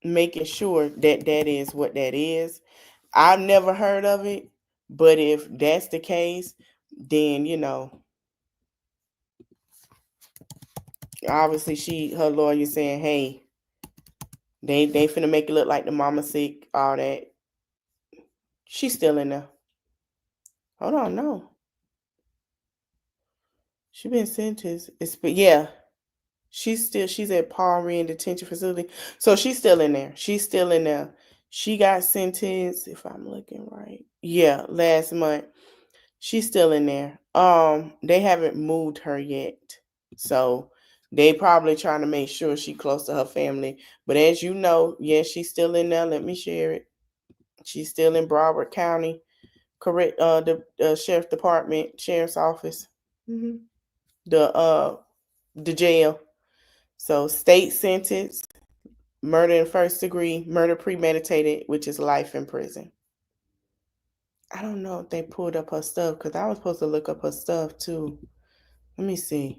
making sure that that is what that is. I've never heard of it, but if that's the case, then obviously her lawyer saying, hey, they finna make it look like the mama sick, all that. She's still in there. Hold on, no. She been sentenced. Yeah. She's at Paul Ryan Detention Facility. So she's still in there. She got sentenced, if I'm looking right. Yeah, last month. She's still in there. They haven't moved her yet. So they probably trying to make sure she's close to her family. But as you know, yes, she's still in there. Let me share it. She's still in Broward County. Correct. The sheriff's department, sheriff's office. Mm-hmm. The jail. So state sentence, murder in first degree, murder premeditated, which is life in prison. I don't know if they pulled up her stuff because I was supposed to look up her stuff too. Let me see.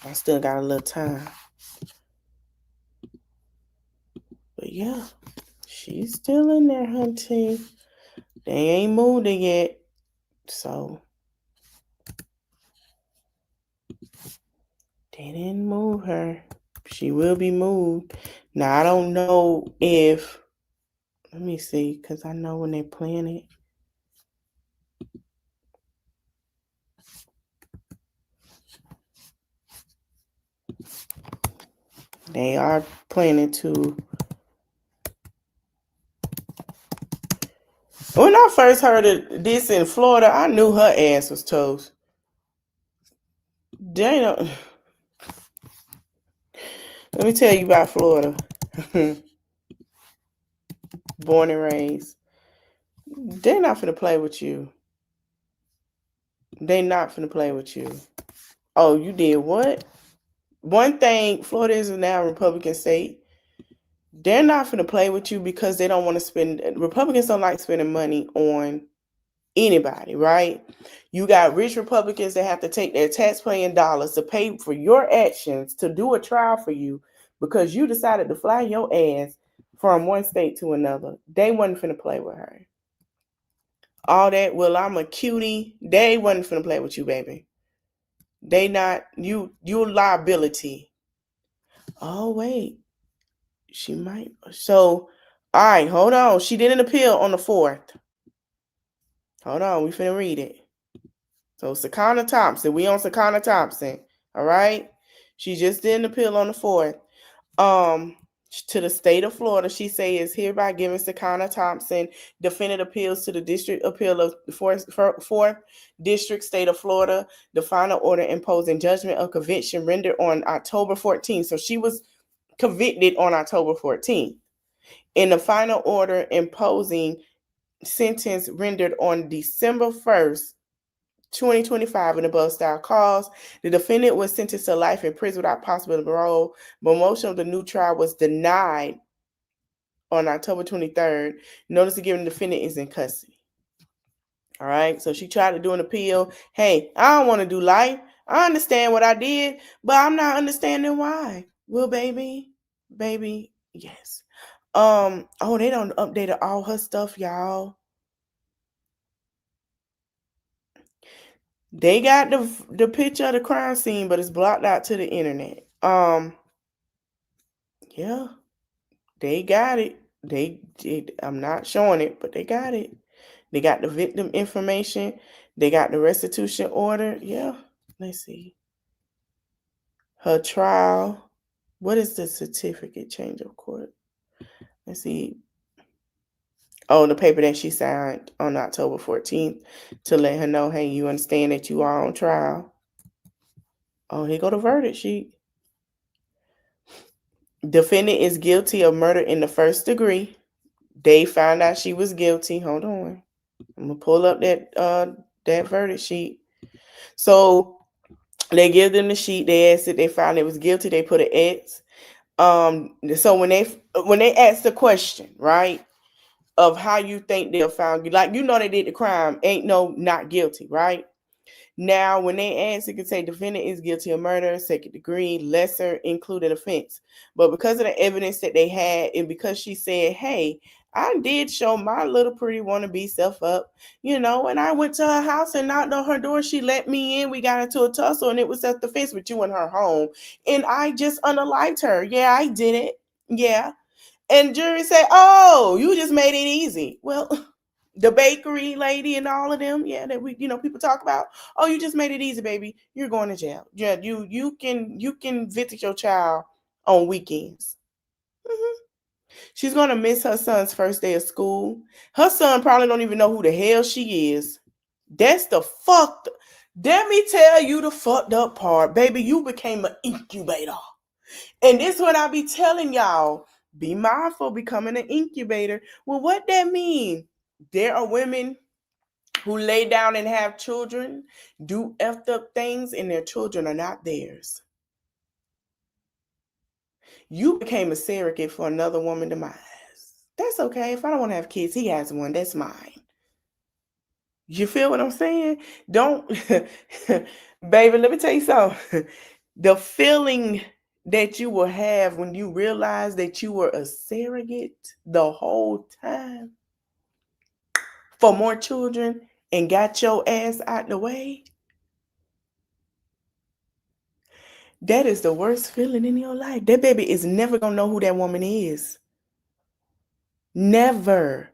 I still got a little time. But yeah, she's still in there, hunting. They ain't moved it yet. So they didn't move her. She will be moved. Now I don't know if, let me see, because I know when they plan it. They are planning to. When I first heard of this in Florida, I knew her ass was toast. Let me tell you about Florida. Born and raised. They're not finna play with you. They not finna play with you. Oh, you did what? One thing, Florida is now a Republican state. They're not finna play with you because they don't want to spend. Republicans don't like spending money on anybody, right? You got rich Republicans that have to take their taxpaying dollars to pay for your actions to do a trial for you because you decided to fly your ass from one state to another. They wasn't finna play with her. All that, well, I'm a cutie. They wasn't finna play with you, baby. They not, you liability. Oh, wait. She might. So, all right, hold on. She did an appeal on the 4th. Hold on, we finna read it. So Sakana Thompson, we on Sakana Thompson. All right. She just did an appeal on the 4th. To the state of Florida, she says hereby giving Sakana Thompson defendant appeals to the district appeal of the 4th district state of Florida, the final order imposing judgment of conviction rendered on October 14th. So she was convicted on October 14th. In the final order imposing sentence rendered on December 1st, 2025 in above style cause, the defendant was sentenced to life in prison without possible parole, but motion of the new trial was denied on October 23rd. Notice to given the defendant is in custody. All right, so she tried to do an appeal. Hey, I don't want to do life. I understand what I did, but I'm not understanding why. Well, baby, yes. Oh, they don't update all her stuff, y'all. They got the picture of the crime scene, but it's blocked out to the internet. Yeah, they got it. They did. I'm not showing it, but they got it. They got the victim information. They got the restitution order. Yeah, let's see. Her trial. What is the certificate change of court? Let's see. Oh, the paper that she signed on October 14th to let her know, hey, you understand that you are on trial. Oh, here go the verdict sheet. Defendant is guilty of murder in the first degree. They found out she was guilty. Hold on. I'm going to pull up that verdict sheet. So they give them the sheet. They asked it. They found it was guilty. They put an X. So when they ask the question, right, of how you think they'll found you, like, you know, they did the crime, ain't no not guilty, right? Now, when they ask, it can say defendant is guilty of murder, second degree, lesser included offense. But because of the evidence that they had, and because she said, hey, I did show my little pretty wannabe self up, you know, and I went to her house and knocked on her door. She let me in. We got into a tussle, and it was at the fence with you in her home. And I just unalived her. Yeah, I did it. Yeah. And jury said, oh, you just made it easy. Well, the bakery lady and all of them, yeah, that we, you know, people talk about, oh, you just made it easy, baby. You're going to jail. Yeah, you can visit your child on weekends. Mm-hmm. She's going to miss her son's first day of school. Her son probably don't even know who the hell she is. That's the fucked. Let me tell you the fucked up part, baby. You became an incubator. And this is what I be telling y'all. Be mindful becoming an incubator. Well, what that mean? There are women who lay down and have children, do effed up things, and their children are not theirs. You became a surrogate for another woman demise. That's okay. If I don't want to have kids, he has one. That's mine. You feel what I'm saying? Don't, baby, let me tell you something. The feeling that you will have when you realize that you were a surrogate the whole time for more children and got your ass out the way, that is the worst feeling in your life. That baby is never going to know who that woman is. Never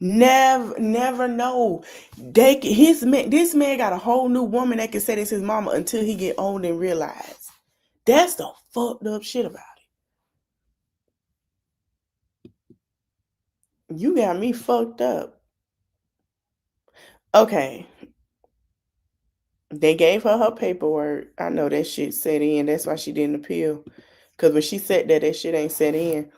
know. This man got a whole new woman that can say this his mama until he get old and realize. That's the fucked up shit about it. You got me fucked up. Okay. They gave her paperwork. I know that shit set in. That's why she didn't appeal. Because when she said that shit ain't set in.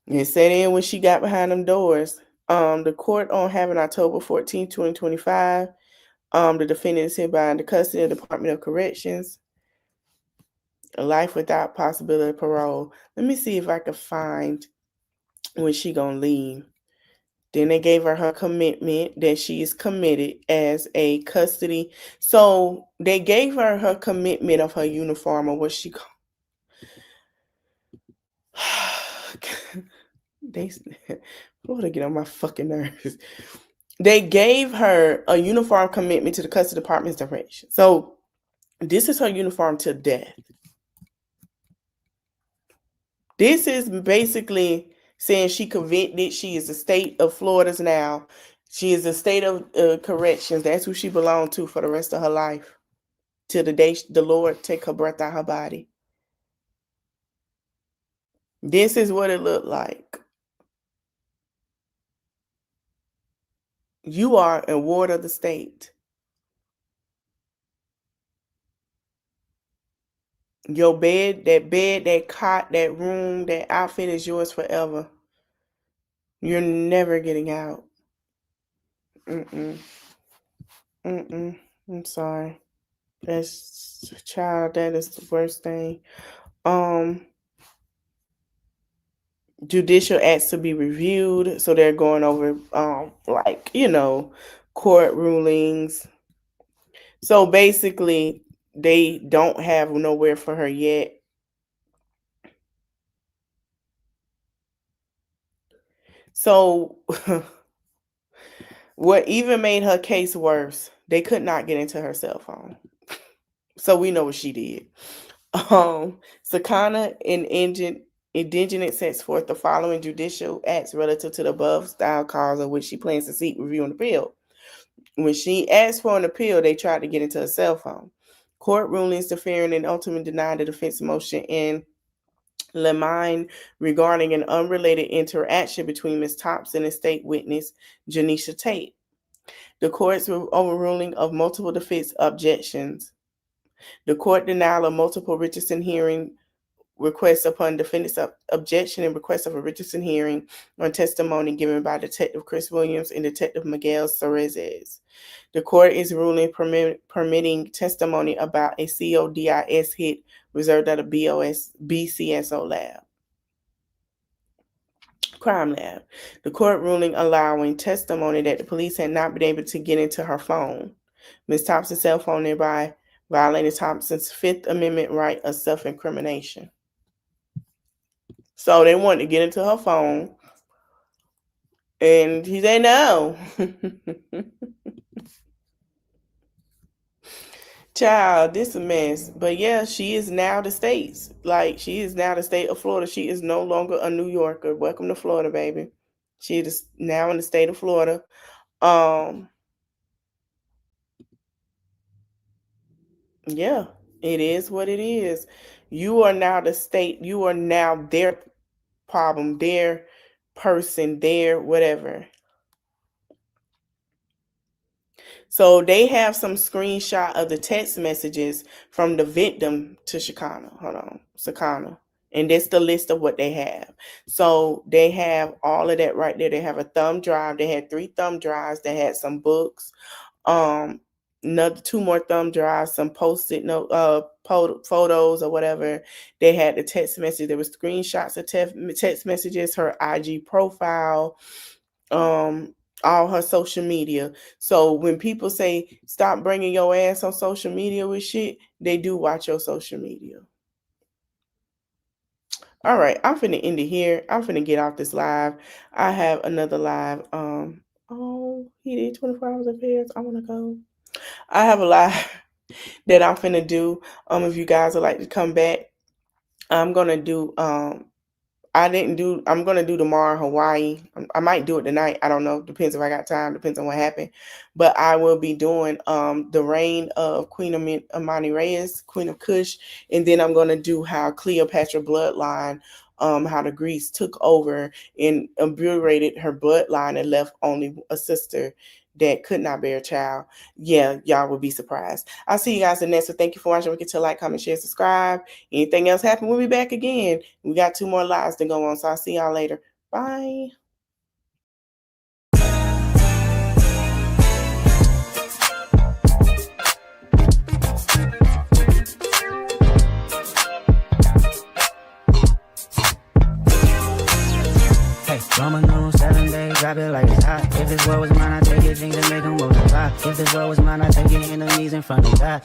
It set in when she got behind them doors. The court on having October 14, 2025. The defendant is hereby in the custody of the Department of Corrections. A life without possibility of parole. Let me see if I can find when she gonna leave. Then they gave her commitment that she is committed as a custody. So they gave her commitment of her uniform, or what she called. They want to get on my fucking nerves. They gave her a uniform commitment to the custody department's direction. So this is her uniform to death. This is basically saying she convicted. She is the state of Florida's now. She is a state of corrections. That's who she belonged to for the rest of her life. Till the day the Lord take her breath out her body. This is what it looked like. You are a ward of the state. Your bed, that cot, that room, that outfit is yours forever. You're never getting out. I'm sorry. That is the worst thing. Judicial acts to be reviewed. So they're going over, court rulings. So basically, they don't have nowhere for her yet. So what even made her case worse, they could not get into her cell phone. So we know what she did. Sakana Indigenous sets forth the following judicial acts relative to the above style cause of which she plans to seek review and appeal. When she asked for an appeal, they tried to get into her cell phone. Court rulings deferring and ultimately denying the defense motion in Lemine regarding an unrelated interaction between Ms. Thompson and state witness Janisha Tate. The court's overruling of multiple defense objections. The court denial of multiple Richardson hearing requests upon defendant's objection and request of a Richardson hearing on testimony given by Detective Chris Williams and Detective Miguel Cerezes. The court is ruling permitting testimony about a CODIS hit reserved at a BCSO lab. Crime lab. The court ruling allowing testimony that the police had not been able to get into her phone. Ms. Thompson's cell phone nearby violated Thompson's Fifth Amendment right of self-incrimination. So they wanted to get into her phone. And he said no. Child, this a mess. But yeah, she is now the states. Like, she is now the state of Florida. She is no longer a New Yorker. Welcome to Florida, baby. She is now in the state of Florida. Yeah, it is what it is. You are now the state. You are now their problem, their person, their whatever. So they have some screenshot of the text messages from the victim to Sakana. And that's the list of what they have. So they have all of that right there. They have a thumb drive. They had 3 thumb drives. They had some books, another 2 more thumb drives, some post-it note, photos or whatever. They had the text message. There was screenshots of text messages, her IG profile, all her social media. So when people say stop bringing your ass on social media with shit, they do watch your social media. All right, I'm finna end it here. I'm finna get off this live. I have another live. He did 24 hours of affairs. I want to go. I have a live that I'm finna do. If you guys would like to come back, I'm gonna do. I'm gonna do tomorrow in Hawaii. I might do it tonight. I don't know. Depends if I got time. Depends on what happened. But I will be doing the reign of Queen Amani Reyes, Queen of Kush, and then I'm gonna do how Cleopatra bloodline, how the Greeks took over and obliterated her bloodline and left only a sister that could not bear a child. Yeah, y'all will be surprised. I'll see you guys in the next one. Thank you for watching. Forget to like, comment, share, subscribe. Anything else happen, we'll be back again. We got 2 more lives to go on, so I'll see y'all later. Bye. Roman on 7 days, drop it like it's hot. If this world was mine, I take it, things and make them multiply. If this world was mine, I take your enemies in front of God.